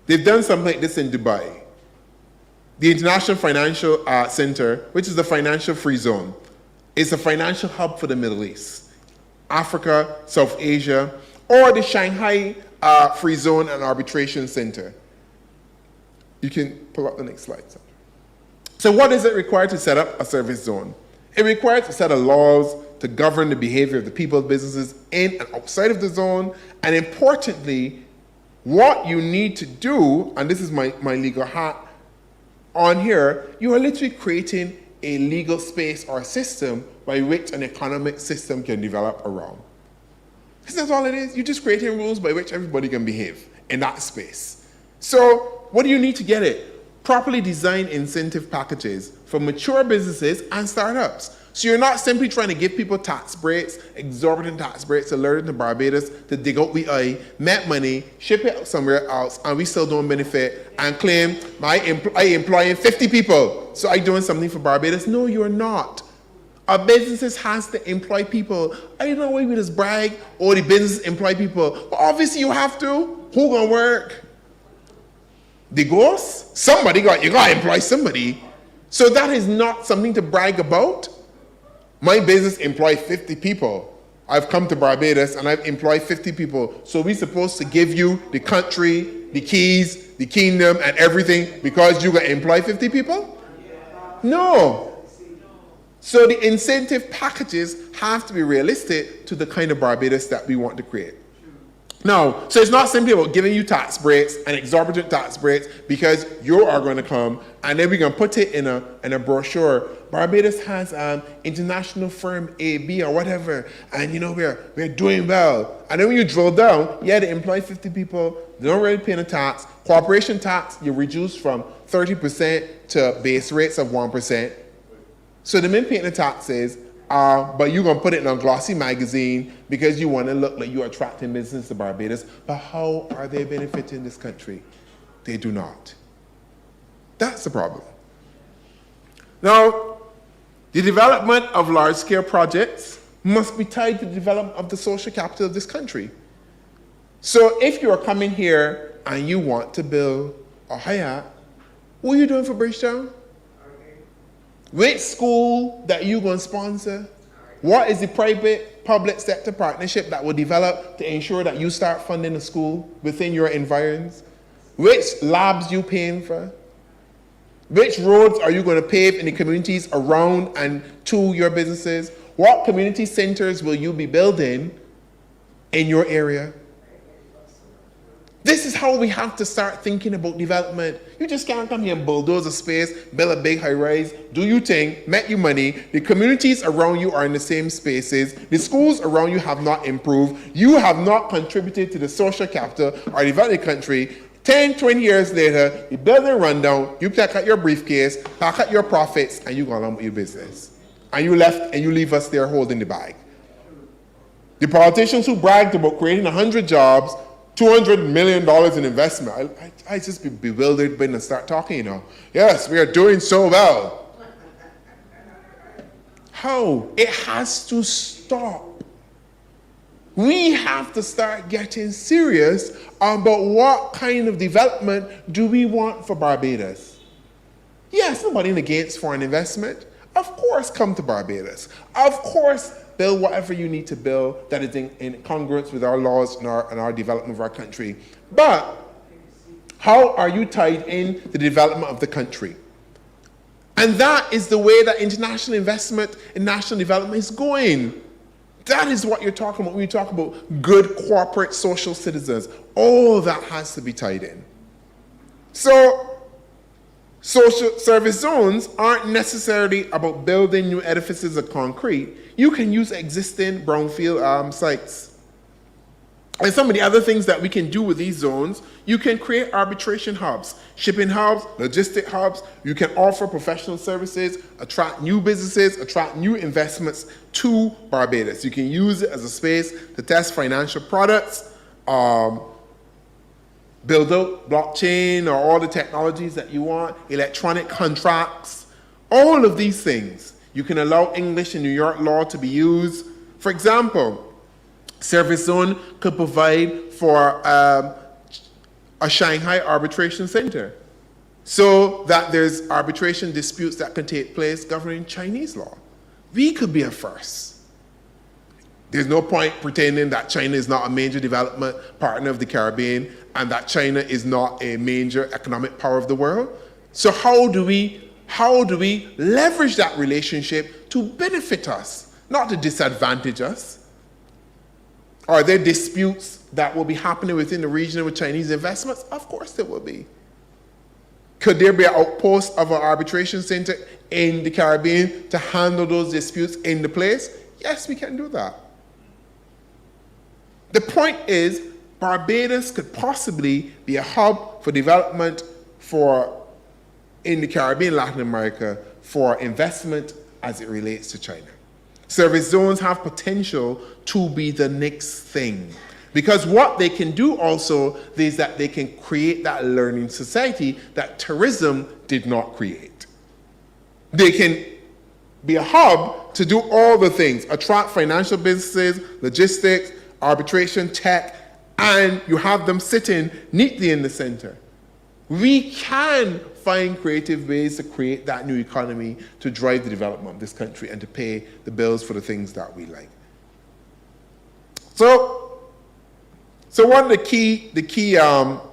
They've done something like this in Dubai. The International Financial Center, which is the financial free zone, is a financial hub for the Middle East, Africa, South Asia, or the Shanghai Free Zone and Arbitration Center. You can pull up the next slide. So what is it required to set up a service zone? It requires a set of laws to govern the behavior of the people, businesses in and outside of the zone, and importantly, what you need to do, and this is my legal hat on here, you are literally creating a legal space or system by which an economic system can develop around. That's all it is. You're just creating rules by which everybody can behave in that space. So what do you need to get it? Properly designed incentive packages for mature businesses and startups. So you're not simply trying to give people tax breaks, exorbitant tax breaks, to lure them to Barbados to dig out the eye, make money, ship it somewhere else, and we still don't benefit and claim I employing 50 people, so I'm doing something for Barbados. No, you're not. Our businesses has to employ people. I don't know why we just brag, oh, the business employ people. Well, obviously you have to. Who gonna work? The ghost? Somebody you gotta employ somebody. So that is not something to brag about. My business employs 50 people. I've come to Barbados and I've employed 50 people. So we're supposed to give you the country, the keys, the kingdom, and everything because you gotta employ 50 people? No. So the incentive packages have to be realistic to the kind of Barbados that we want to create. No, so it's not simply about giving you tax breaks and exorbitant tax breaks because you are going to come and then we're going to put it in a brochure. Barbados has international firm A, B, or whatever, and you know we're doing well. And then when you drill down, yeah, they employ 50 people, they don't really pay a tax. Corporation tax, you reduce from 30% to base rates of 1%. So the men paying the taxes, but you're going to put it in a glossy magazine because you want to look like you're attracting business to Barbados. But how are they benefiting this country? They do not. That's the problem. Now, The development of large-scale projects must be tied to the development of the social capital of this country. So if you are coming here and you want to build a Hyatt, what are you doing for Bridgetown? Which school that you going to sponsor? What is the private-public sector partnership that will develop to ensure that you start funding a school within your environs? Which labs you paying for? Which roads are you going to pave in the communities around and to your businesses? What community centers will you be building in your area? This is how we have to start thinking about development. You just can't come here and bulldoze a space, build a big high-rise, do your thing, make you money. The communities around you are in the same spaces. The schools around you have not improved. You have not contributed to the social capital or developed country. 10, 20 years later, the building run down, you pack out your briefcase, pack out your profits, and you go along with your business. And you left and you leave us there holding the bag. The politicians who bragged about creating 100 jobs, $200 million in investment, I just be bewildered when I start talking, Yes, we are doing so well. How? It has to stop. We have to start getting serious about what kind of development do we want for Barbados. Yes, nobody against foreign investment. Of course, come to Barbados. Of course, build whatever you need to build that is in congruence with our laws and our development of our country. But how are you tied in the development of the country? And that is the way that international investment and national development is going. That is what you're talking about when you talk about good corporate social citizens. All that has to be tied in. So, social service zones aren't necessarily about building new edifices of concrete. You can use existing brownfield sites. And some of the other things that we can do with these zones, you can create arbitration hubs, shipping hubs, logistic hubs. You can offer professional services, attract new businesses, attract new investments to Barbados. You can use it as a space to test financial products, build out blockchain or all the technologies that you want, electronic contracts, all of these things. You can allow English and New York law to be used. For example, Service Zone could provide for a Shanghai arbitration center so that there's arbitration disputes that can take place governing Chinese law. We could be a first. There's no point pretending that China is not a major development partner of the Caribbean and that China is not a major economic power of the world. So how do we leverage that relationship to benefit us, not to disadvantage us? Are there disputes that will be happening within the region with Chinese investments? Of course there will be. Could there be an outpost of an arbitration center in the Caribbean to handle those disputes in the place? Yes, we can do that. The point is, Barbados could possibly be a hub for development in the Caribbean, Latin America, for investment as it relates to China. Service zones have potential to be the next thing. Because what they can do also is that they can create that learning society that tourism did not create. They can be a hub to do all the things, attract financial businesses, logistics, arbitration, tech, and you have them sitting neatly in the center. We can find creative ways to create that new economy to drive the development of this country and to pay the bills for the things that we like. So one of the key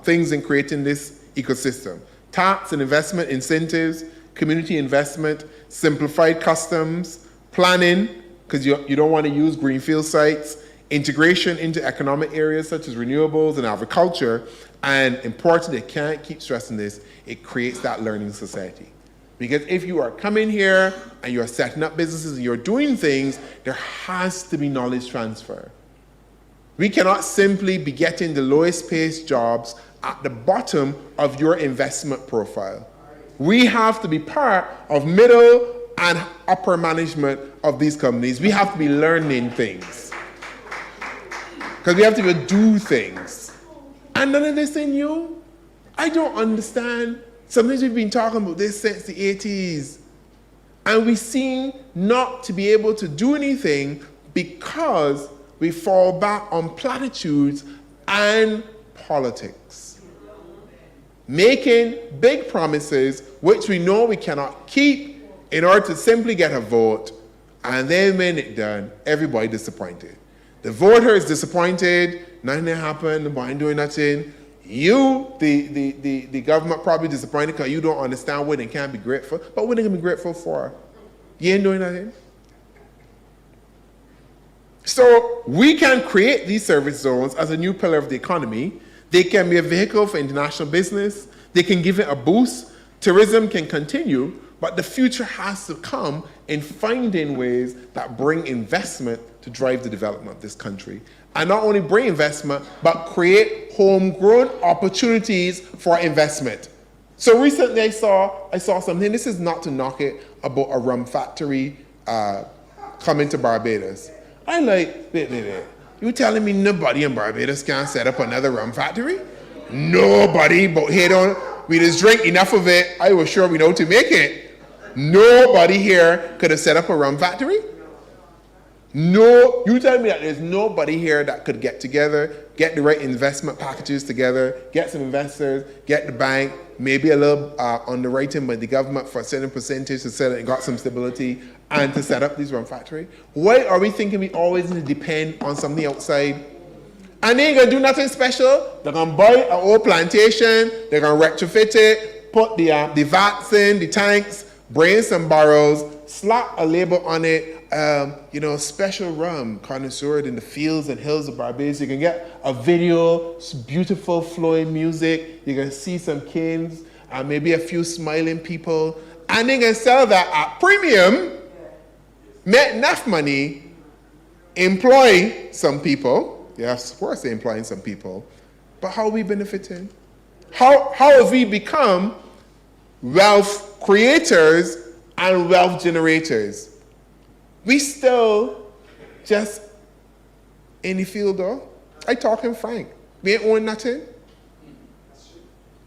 things in creating this ecosystem, tax and investment incentives, community investment, simplified customs, planning, because you don't want to use greenfield sites, integration into economic areas such as renewables and agriculture, and importantly, I can't keep stressing this, it creates that learning society. Because if you are coming here and you're setting up businesses and you're doing things, there has to be knowledge transfer. We cannot simply be getting the lowest paid jobs at the bottom of your investment profile. We have to be part of middle and upper management of these companies. We have to be learning things. Because we have to do things. And none of this is new. I don't understand. Sometimes we've been talking about this since the 80s. And we seem not to be able to do anything because we fall back on platitudes and politics. Making big promises which we know we cannot keep in order to simply get a vote, and then when it's done, everybody disappointed. The voter is disappointed, nothing happened, nobody ain't doing nothing. You, the government, probably disappointed because you don't understand what they can't be grateful. But what they can be grateful for? You ain't doing nothing. So we can create these service zones as a new pillar of the economy. They can be a vehicle for international business. They can give it a boost. Tourism can continue, but the future has to come in finding ways that bring investment to drive the development of this country. And not only bring investment, but create homegrown opportunities for investment. So recently I saw something, this is not to knock it, about a rum factory coming to Barbados. I like, wait. You telling me nobody in Barbados can set up another rum factory? Nobody, but here we just drink enough of it, I was sure we know to make it. Nobody here could have set up a rum factory? No, you tell me that there's nobody here that could get together, get the right investment packages together, get some investors, get the bank, maybe a little underwriting by the government for a certain percentage to set it and got some stability and to set up this rum factory. Why are we thinking we always need to depend on something outside? And they ain't gonna do nothing special. They're gonna buy an old plantation, they're gonna retrofit it, put the vats in, the tanks, bring some barrels, slap a label on it, special rum connoisseur in the fields and hills of Barbados. You can get a video, beautiful flowing music. You can see some kings and maybe a few smiling people. And they can sell that at premium, make enough money, employ some people. Yes, of course they're employing some people. But how are we benefiting? How have we become wealth creators and wealth generators? We still just in the field though. I talking frank. We ain't own nothing.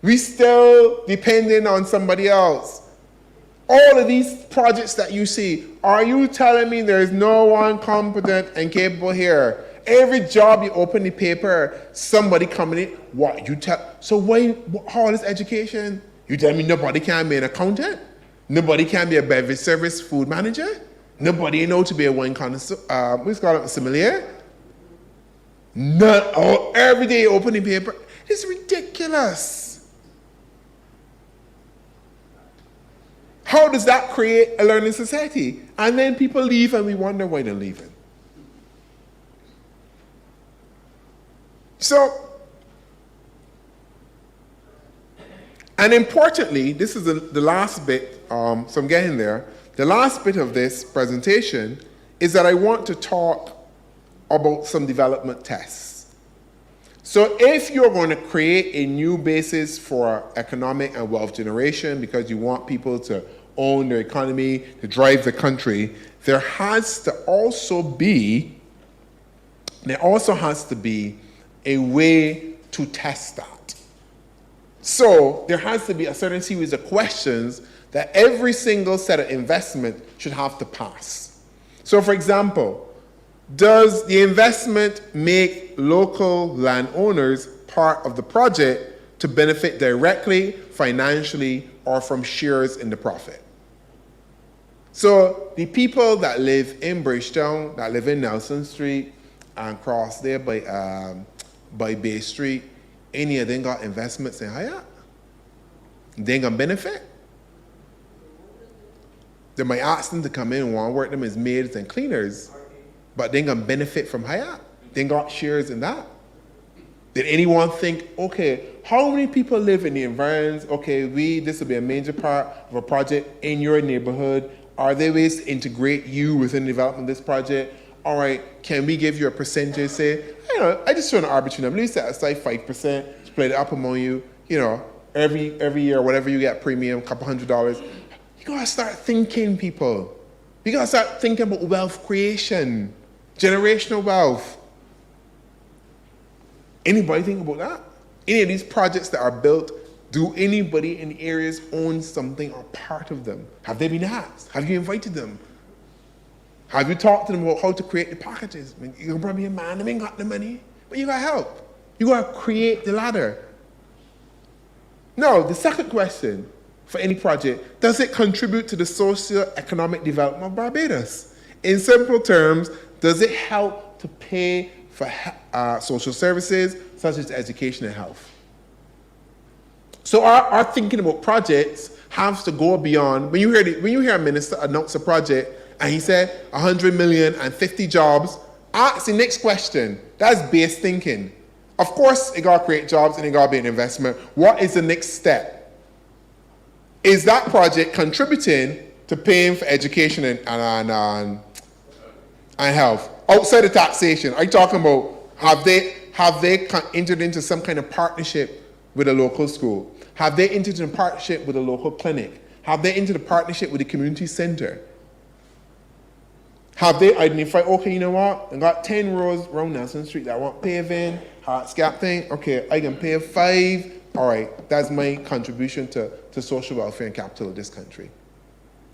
We still depending on somebody else. All of these projects that you see, are you telling me there is no one competent and capable here? Every job you open the paper, somebody coming in, what you tell? So why, how is education? You tell me nobody can be an accountant? Nobody can be a beverage service food manager? Nobody know to be a wine connoisseur, what's called a sommelier? Every day you open the paper. It's ridiculous. How does that create a learning society? And then people leave and we wonder why they're leaving. So, and importantly, this is the last bit, so I'm getting there. The last bit of this presentation is that I want to talk about some development tests. So if you're going to create a new basis for economic and wealth generation because you want people to own their economy, to drive the country, there also has to be a way to test that. So there has to be a certain series of questions that every single set of investment should have to pass. So for example, does the investment make local landowners part of the project to benefit directly, financially, or from shares in the profit? So the people that live in Bridgetown, that live in Nelson Street and cross there by Bay Street, any of them got investments in Hyatt? They ain't gonna benefit? They might ask them to come in and want to work them as maids and cleaners, but they ain't gonna benefit from Hyatt. They ain't got shares in that. Did anyone think, okay, how many people live in the environs? Okay, this will be a major part of a project in your neighborhood. Are there ways to integrate you within the development of this project? All right, can we give you a percentage? Say, I just throw an arbitrary number. Let's set aside 5%, split it up among you. Every year, whatever you get premium, couple $100. You gotta start thinking, people. You gotta start thinking about wealth creation, generational wealth. Anybody think about that? Any of these projects that are built Do anybody in the areas own something or part of them? Have they been asked? Have you invited them? Have you talked to them about how to create the packages? I mean, you're probably a man that ain't got the money, but you got help. You got to create the ladder. Now, the second question for any project, does it contribute to the socio-economic development of Barbados? In simple terms, does it help to pay for social services such as education and health? So our thinking about projects has to go beyond, when you hear a minister announce a project and he said 100 million and 50 jobs, ask the next question. That's base thinking. Of course, it got to create jobs and it got to be an investment. What is the next step? Is that project contributing to paying for education and health? Outside of taxation, are you talking about have they entered into some kind of partnership with a local school? Have they entered into a partnership with a local clinic? Have they entered a partnership with a community center? Have they identified, okay, you know what? I got 10 roads around Nelson Street that I want paving, hardscape thing. Okay, I can pay 5. All right, that's my contribution to social welfare and capital of this country.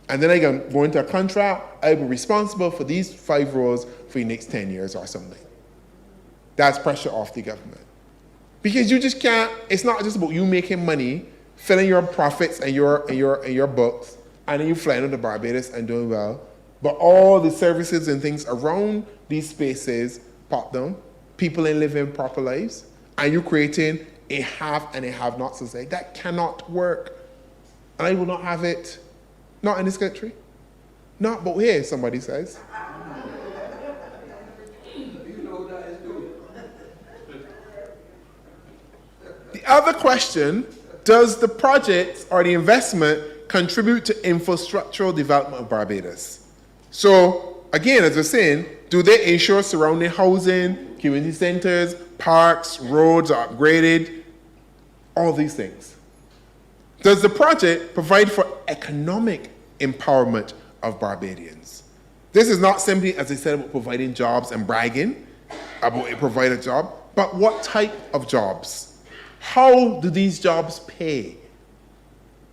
And then I can go into a contract, I will be responsible for these 5 roads for the next 10 years or something. That's pressure off the government. Because you just can't, it's not just about you making money, filling your profits and your books, and then you flying to Barbados and doing well. But all the services and things around these spaces pop down. People ain't living proper lives. And you're creating a have and a have-not society. That cannot work. And I will not have it. Not in this country. Not but here, somebody says. The other question, does the project or the investment contribute to infrastructural development of Barbados? So, again, as we're saying, do they ensure surrounding housing, community centers, parks, roads are upgraded? All these things. Does the project provide for economic empowerment of Barbadians? This is not simply, as I said, about providing jobs and bragging about a provided job, but what type of jobs? How do these jobs pay?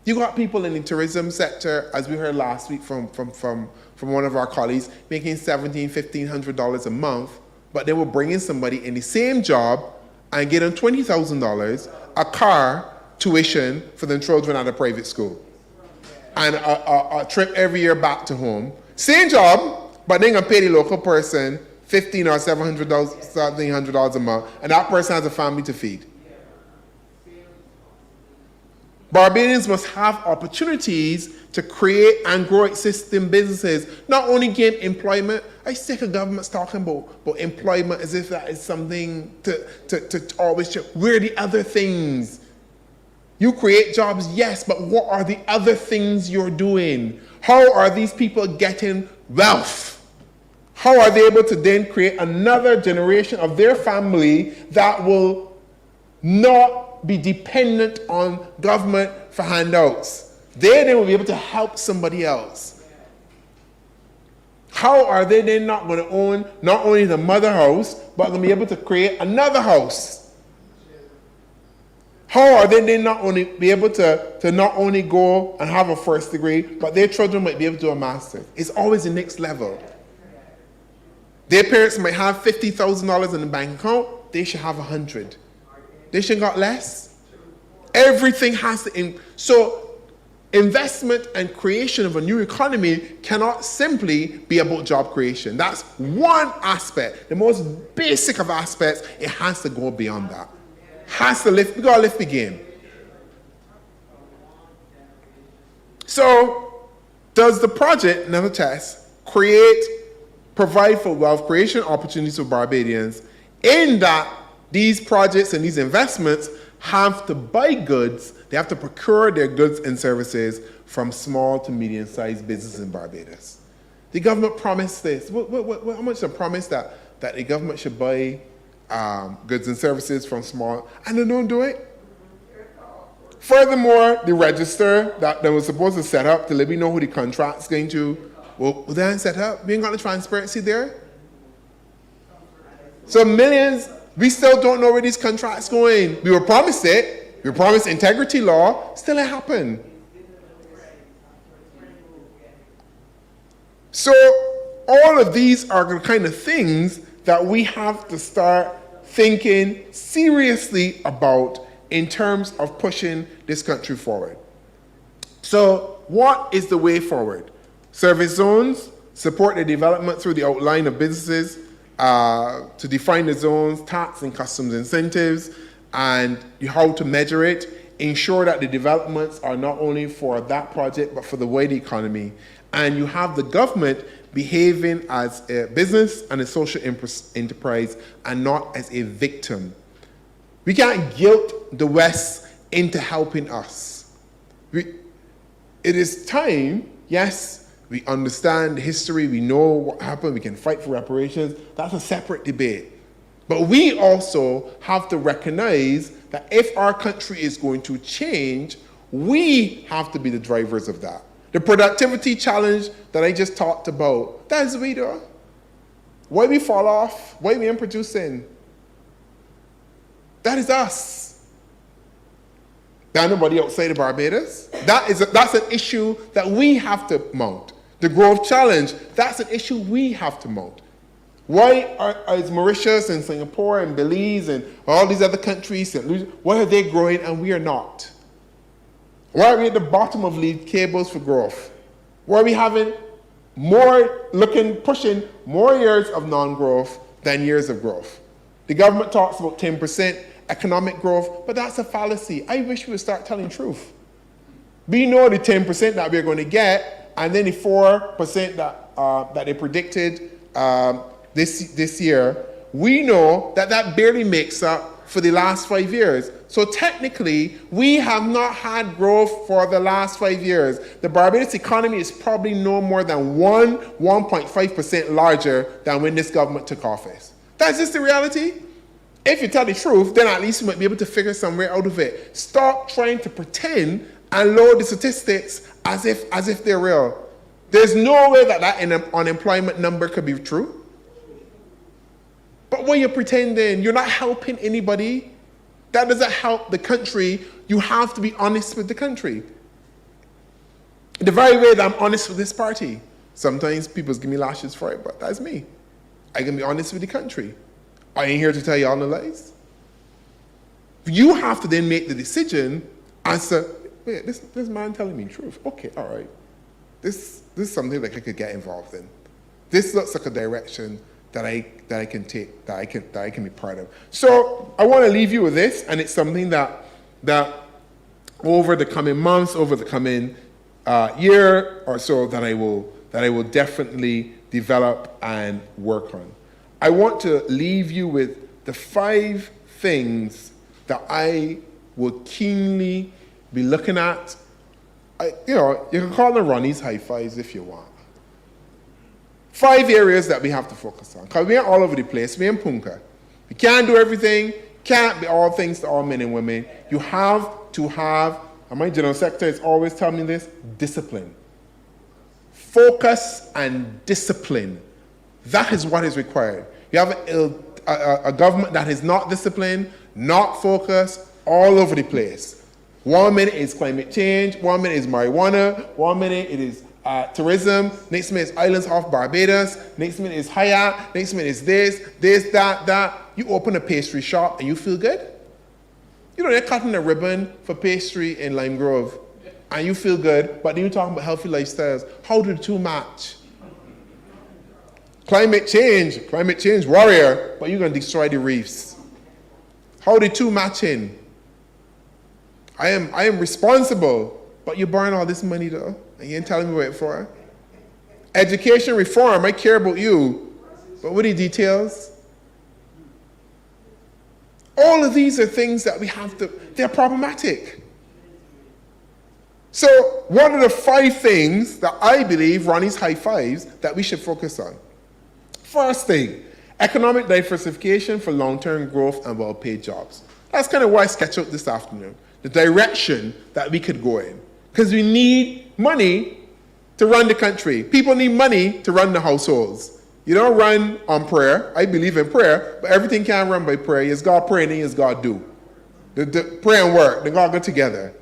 You got people in the tourism sector, as we heard last week from one of our colleagues, making $1,700, $1,500 a month, but they were bringing somebody in the same job and getting $20,000, a car, tuition for their children at a private school, and a trip every year back to home. Same job, but they're going to pay the local person $1,500 or $1,700 a month, and that person has a family to feed. Barbadians must have opportunities to create and grow existing businesses, not only gain employment. I sick of governments talking about employment as if that is something to always check. Where are the other things? You create jobs, yes, but what are the other things you're doing? How are these people getting wealth? How are they able to then create another generation of their family that will not be dependent on government for handouts? They will be able to help somebody else. How are they then not going to own not only the mother house, but going to be able to create another house? How are they then not only be able to not only go and have a first degree, but their children might be able to do a master's? It's always the next level. Their parents might have $50,000 in the bank account, they should have 100. They shouldn't got less. Everything has to, so investment and creation of a new economy cannot simply be about job creation. That's one aspect, the most basic of aspects. It has to go beyond that. Has to lift, we gotta lift the game. So, does the project, another test, provide for wealth creation opportunities for Barbadians in that these projects and these investments have to buy goods, they have to procure their goods and services from small to medium-sized businesses in Barbados. The government promised this. How much they promised that the government should buy goods and services from small, and they don't do it? Furthermore, the register that they were supposed to set up to let me know who the contract's going to, well, they ain't set up. We ain't got the transparency there. So millions, we still don't know where these contracts going. We were promised it. We promised integrity law, still ain't happen. So all of these are the kind of things that we have to start thinking seriously about in terms of pushing this country forward. So what is the way forward? Service zones, support the development through the outline of businesses, to define the zones, tax and customs incentives, and how to measure it, ensure that the developments are not only for that project, but for the wider economy. And you have the government behaving as a business and a social enterprise and not as a victim. We can't guilt the West into helping us. It is time, yes, we understand history, we know what happened, we can fight for reparations. That's a separate debate. But we also have to recognize that if our country is going to change, we have to be the drivers of that. The productivity challenge that I just talked about, that is we do. Why we fall off? Why we ain't producing? That is us. There's nobody outside of Barbados. That's an issue that we have to mount. The growth challenge, that's an issue we have to mount. Why is Mauritius and Singapore and Belize and all these other countries, why are they growing and we are not? Why are we at the bottom of league tables for growth? Why are we having pushing more years of non-growth than years of growth? The government talks about 10% economic growth, but that's a fallacy. I wish we would start telling the truth. We know the 10% that we're going to get, and then the 4% that they predicted this year, we know that barely makes up for the last 5 years. So technically, we have not had growth for the last 5 years. The Barbados economy is probably no more than 1.5% larger than when this government took office. That's just the reality. If you tell the truth, then at least you might be able to figure some way out of it. Stop trying to pretend and load the statistics as if they're real. There's no way that unemployment number could be true. But when you're pretending, you're not helping anybody. That doesn't help the country. You have to be honest with the country. The very way that I'm honest with this party. Sometimes people give me lashes for it, but that's me. I can be honest with the country. I ain't here to tell you all the lies. You have to then make the decision as to, wait, this man telling me the truth. Okay, all right. This is something that I could get involved in. This looks like a direction that I can take, that I can be part of. So I want to leave you with this, and it's something that over the coming months, over the coming year or so, that I will definitely develop and work on. I want to leave you with the 5 things that I will keenly be looking at. You can call them Ronnie's high fives if you want. 5 areas that we have to focus on. Because we ain't all over the place. We ain't punka. We can't do everything. Can't be all things to all men and women. You have to have, and my General Secretary is always telling me this, discipline. Focus and discipline. That is what is required. You have a government that is not disciplined, not focused, all over the place. 1 minute is climate change, 1 minute is marijuana, 1 minute it is tourism, next minute is islands off Barbados, next minute is Hyatt, next minute is this, that. You open a pastry shop and you feel good. You know, they're cutting a ribbon for pastry in Lime Grove and you feel good, but then you're talking about healthy lifestyles. How do the two match? Climate change warrior, but you're going to destroy the reefs. How the two match in? I am responsible, but you burn all this money though, and you ain't telling me what it's for. Education reform, I care about you, but what are the details? All of these are things that we have to, they're problematic. So what are the 5 things that I believe, Ronnie's high fives, that we should focus on? First thing, economic diversification for long-term growth and well-paid jobs. That's kind of why I sketched out this afternoon, the direction that we could go in. Because we need money to run the country. People need money to run the households. You don't run on prayer. I believe in prayer, but everything can't run by prayer. Yes, God pray and yes, God do. The pray and work, they gotta go together.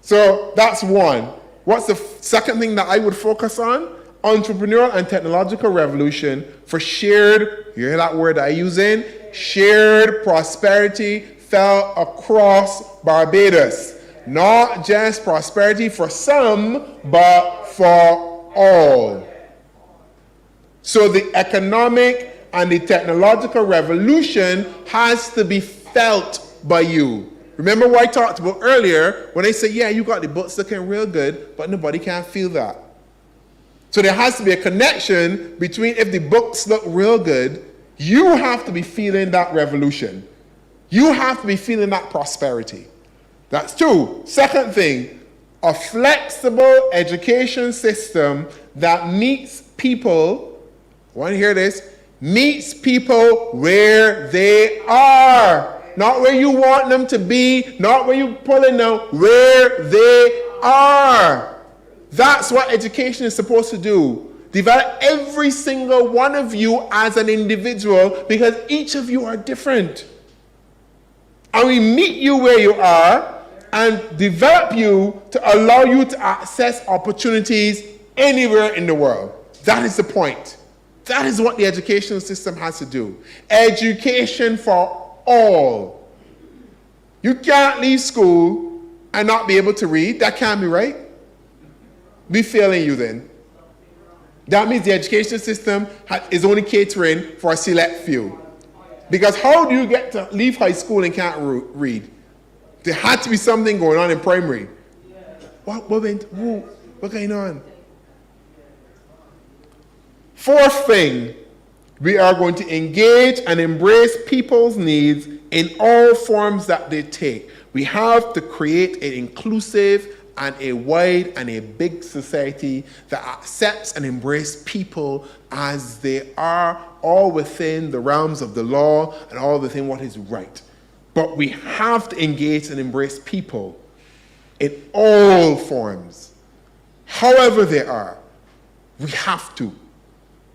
So that's one. What's the second thing that I would focus on? Entrepreneurial and technological revolution for shared, you hear that word I use in? Shared prosperity fell across Barbados. Not just prosperity for some, but for all. So the economic and the technological revolution has to be felt by you. Remember what I talked about earlier when I said, yeah, you got the books looking real good, but nobody can feel that. So there has to be a connection between if the books look real good, you have to be feeling that revolution. You have to be feeling that prosperity. That's two. Second thing, a flexible education system that meets people, want to hear this, meets people where they are. Not where you want them to be, not where you're pulling them, where they are. That's what education is supposed to do. Develop every single one of you as an individual because each of you are different. And we meet you where you are and develop you to allow you to access opportunities anywhere in the world. That is the point. That is what the educational system has to do. Education for all. You can't leave school and not be able to read. That can't be right. Be failing you then. That means the education system is only catering for a select few. Because how do you get to leave high school and can't read? There had to be something going on in primary. What's going on? Fourth thing, we are going to engage and embrace people's needs in all forms that they take. We have to create an inclusive and a wide and a big society that accepts and embraces people as they are, all within the realms of the law and all within what is right. But we have to engage and embrace people in all forms, however they are. We have to.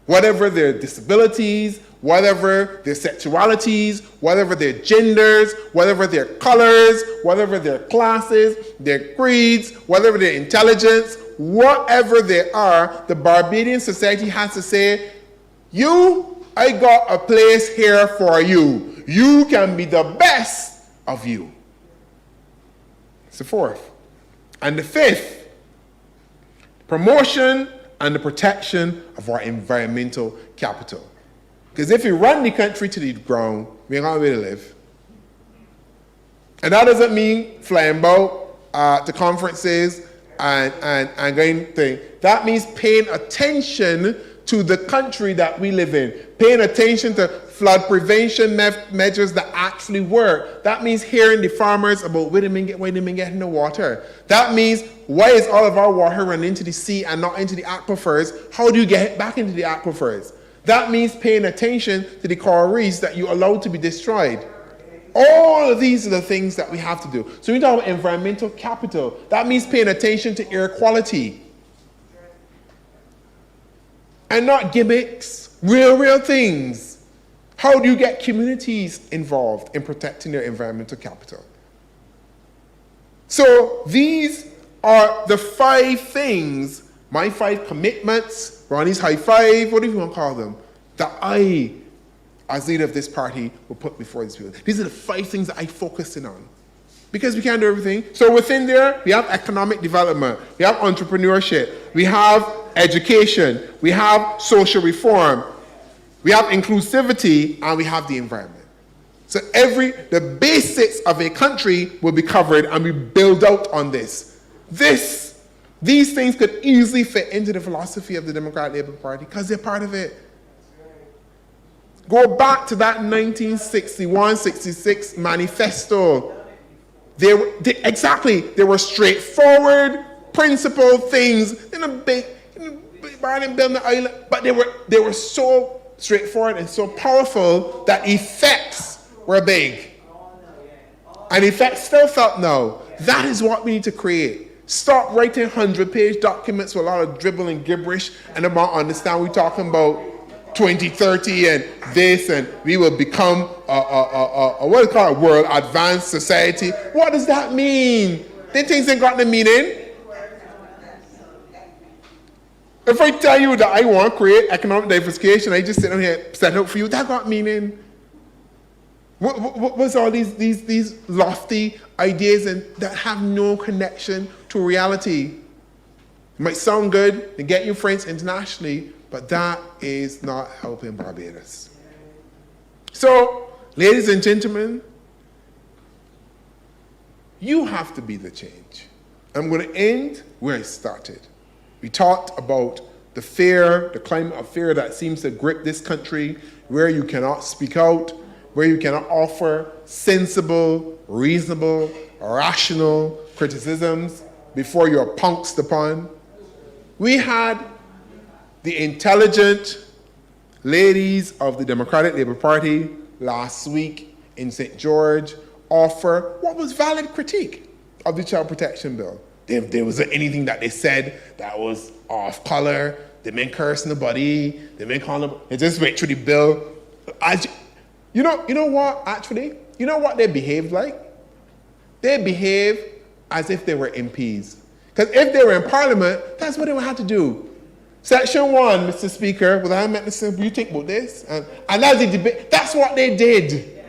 Whatever their disabilities, whatever their sexualities, whatever their genders, whatever their colors, whatever their classes, their creeds, whatever their intelligence, whatever they are, the Barbadian society has to say, I got a place here for you. You can be the best of you. It's the fourth. And the fifth, promotion and the protection of our environmental capital. Because if we run the country to the ground, we ain't got a way to live. And that doesn't mean flying about to conferences and going thing. That means paying attention to the country that we live in. Paying attention to flood prevention measures that actually work. That means hearing the farmers about where they been getting the water. That means why is all of our water running into the sea and not into the aquifers? How do you get it back into the aquifers? That means paying attention to the coral reefs that you allowed to be destroyed. All of these are the things that we have to do. So we talk about environmental capital. That means paying attention to air quality. And not gimmicks, real things. How do you get communities involved in protecting their environmental capital? So these are the 5 things, my 5 commitments, Ronnie's high 5, what do you want to call them, that I, as leader of this party, will put before these people. These are the 5 things that I focus in on. Because we can't do everything. So within there, we have economic development, we have entrepreneurship, we have education, we have social reform, we have inclusivity, and we have the environment. So the basics of a country will be covered, and we build out on this. These things could easily fit into the philosophy of the Democratic Labour Party because they're part of it. Go back to that 1961-66 manifesto. They were straightforward, principled things in a big building the island, but they were so straightforward and so powerful that effects were big. And effects still felt now. That is what we need to create. Stop writing 100-page documents with a lot of dribble and gibberish and about understand we're talking about 2030 and this, and we will become what is called a world advanced society. What does that mean? Them things ain't got no meaning. If I tell you that I want to create economic diversification, I just sit down here set up for you, that got meaning. What was all these lofty ideas and that have no connection to reality? It might sound good to get you friends internationally, but that is not helping Barbados. So, ladies and gentlemen, you have to be the change. I'm going to end where I started. We talked about the fear, the climate of fear that seems to grip this country, where you cannot speak out, where you cannot offer sensible, reasonable, rational criticisms before you're pounced upon. We had the intelligent ladies of the Democratic Labour Party last week in St. George offer what was valid critique of the Child Protection Bill. There wasn't anything that they said that was off color. They didn't curse nobody. They didn't call them. They just went through the bill. You know what, actually? You know what they behaved like? They behaved as if they were MPs. Because if they were in Parliament, that's what they would have to do. Section 1, Mr. Speaker, well, I meant to say, you think about this? And as the debate, that's what they did.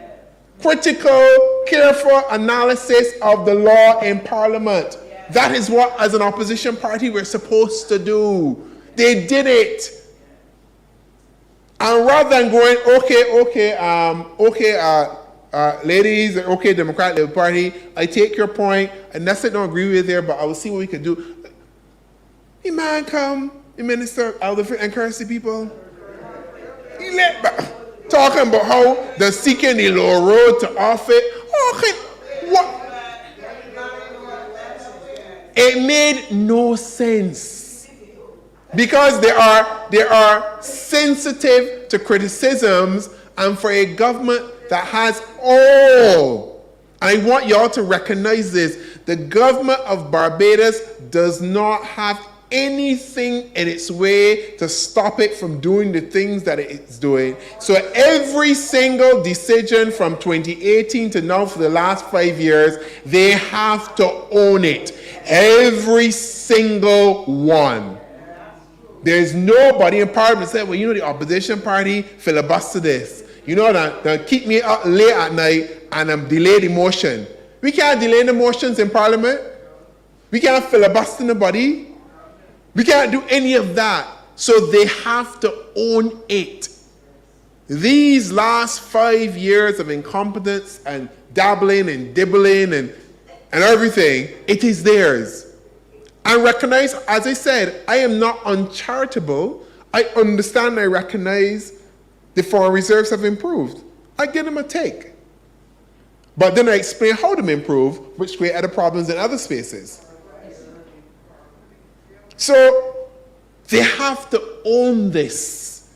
Critical, careful analysis of the law in Parliament. That is what, as an opposition party, we're supposed to do. They did it. And rather than going, ladies, okay, Democratic Labour Party, I take your point, and that's it, don't agree with you there, but I will see what we can do. The man come, the minister, out of encourage the people. He talking about how they're seeking the low road to office. Okay, what? It made no sense. Because they are sensitive to criticisms, and for a government that has all, I want y'all to recognize this, the government of Barbados does not have anything in its way to stop it from doing the things that it's doing. So every single decision from 2018 to now for the last 5 years, they have to own it. Every single one. There's nobody in Parliament said, well, you know, the opposition party filibuster this. You know, that keep me up late at night and delay the motion. We can't delay the motions in Parliament. We can't filibuster nobody. We can't do any of that. So they have to own it. These last 5 years of incompetence and dabbling and dibbling and everything, it is theirs. I recognize, as I said, I am not uncharitable. I understand, I recognize the foreign reserves have improved. I give them a take. But then I explain how them improve, which create other problems in other spaces. So they have to own this.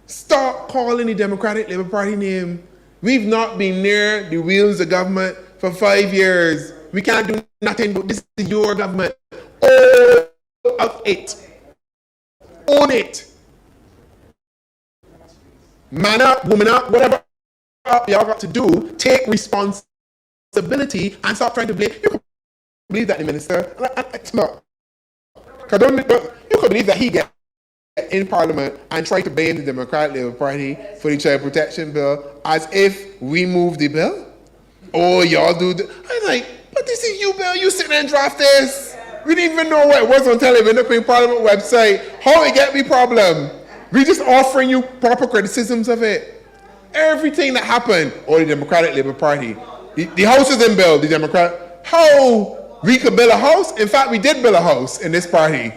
Stop calling the Democratic Labour Party name. We've not been near the wheels of government for 5 years. We can't do nothing, but this is your government. Own of it. Own it. Man up, woman up, whatever y'all got to do, take responsibility and stop trying to blame. You could believe that the minister, it's not. You could believe that he get in Parliament and try to blame the Democratic Labour Party for the Child Protection Bill as if we moved the bill. Oh, y'all do. I'm like, but this is you, Bill. You sit there and draft this. We didn't even know what it was until it went up in Parliament website. How it get me problem? We just offering you proper criticisms of it. Everything that happened, or the Democratic Labour Party. The house is in bill, the Democrat. How we could build a house? In fact, we did build a house in this party.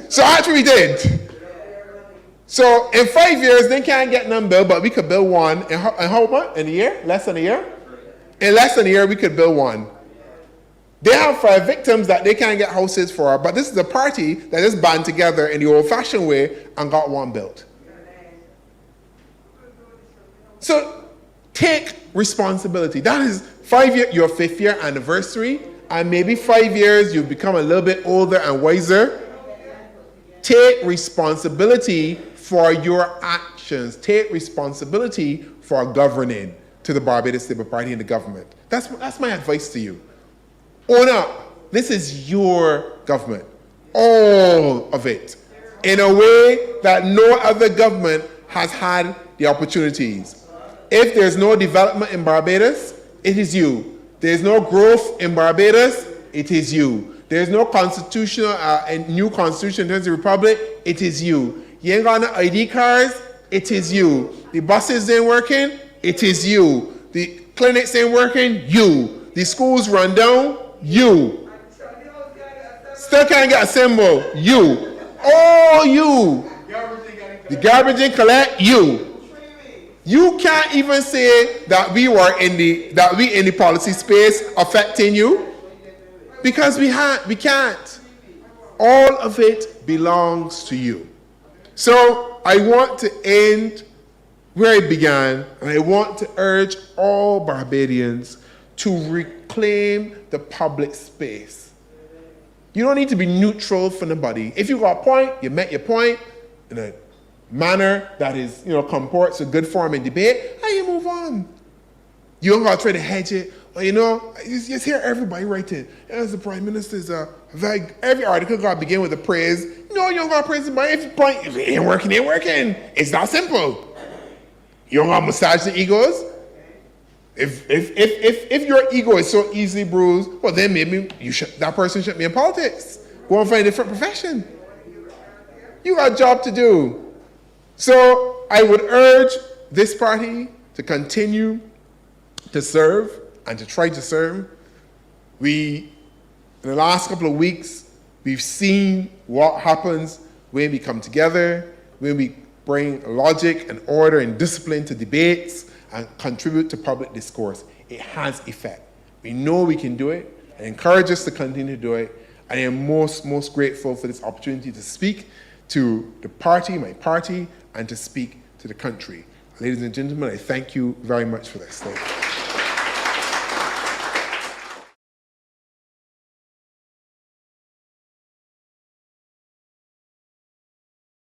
So actually we did. So in 5 years, they can't get none built, but we could build one. In how much? In a year? Less than a year? In less than a year, we could build one. They have 5 victims that they can't get houses for, but this is a party that just band together in the old-fashioned way and got one built. So take responsibility. That is 5 year, your 5th year anniversary, and maybe 5 years you've become a little bit older and wiser. Take responsibility for your actions. Take responsibility for governing to the Barbados Labour Party and the government. That's my advice to you. Own up. This is your government. All of it. In a way that no other government has had the opportunities. If there's no development in Barbados, it is you. There's no growth in Barbados, it is you. There's no constitutional, new constitution in terms of the republic, it is you. You ain't got no ID cards, it is you. The buses ain't working, it is you. The clinics ain't working, you. The schools run down, you. Still can't get a symbol, you. All you. The garbage and collect, you. You can't even say that we in the policy space affecting you, because we can't. All of it belongs to you. So I want to end where it began, and I want to urge all Barbadians to reclaim the public space. You don't need to be neutral for nobody. If you got a point, you met your point in a manner that is, comports a good form in debate, and you move on. You don't got to try to hedge it. Or, you just hear everybody writing, as the Prime Minister's every article got to begin with a praise. No, you don't got to praise somebody. If it ain't working, it ain't working. It's that simple. You don't got to massage the egos. If your ego is so easily bruised, well, then maybe that person shouldn't be in politics. Go and find a different profession. You got a job to do. So I would urge this party to continue to serve and to try to serve. In the last couple of weeks, we've seen what happens when we come together, when we bring logic and order and discipline to debates and contribute to public discourse. It has effect. We know we can do it, and encourage us to continue to do it. I am most grateful for this opportunity to speak to the party, my party, and to speak to the country. Ladies and gentlemen, I thank you very much for this. Thank you.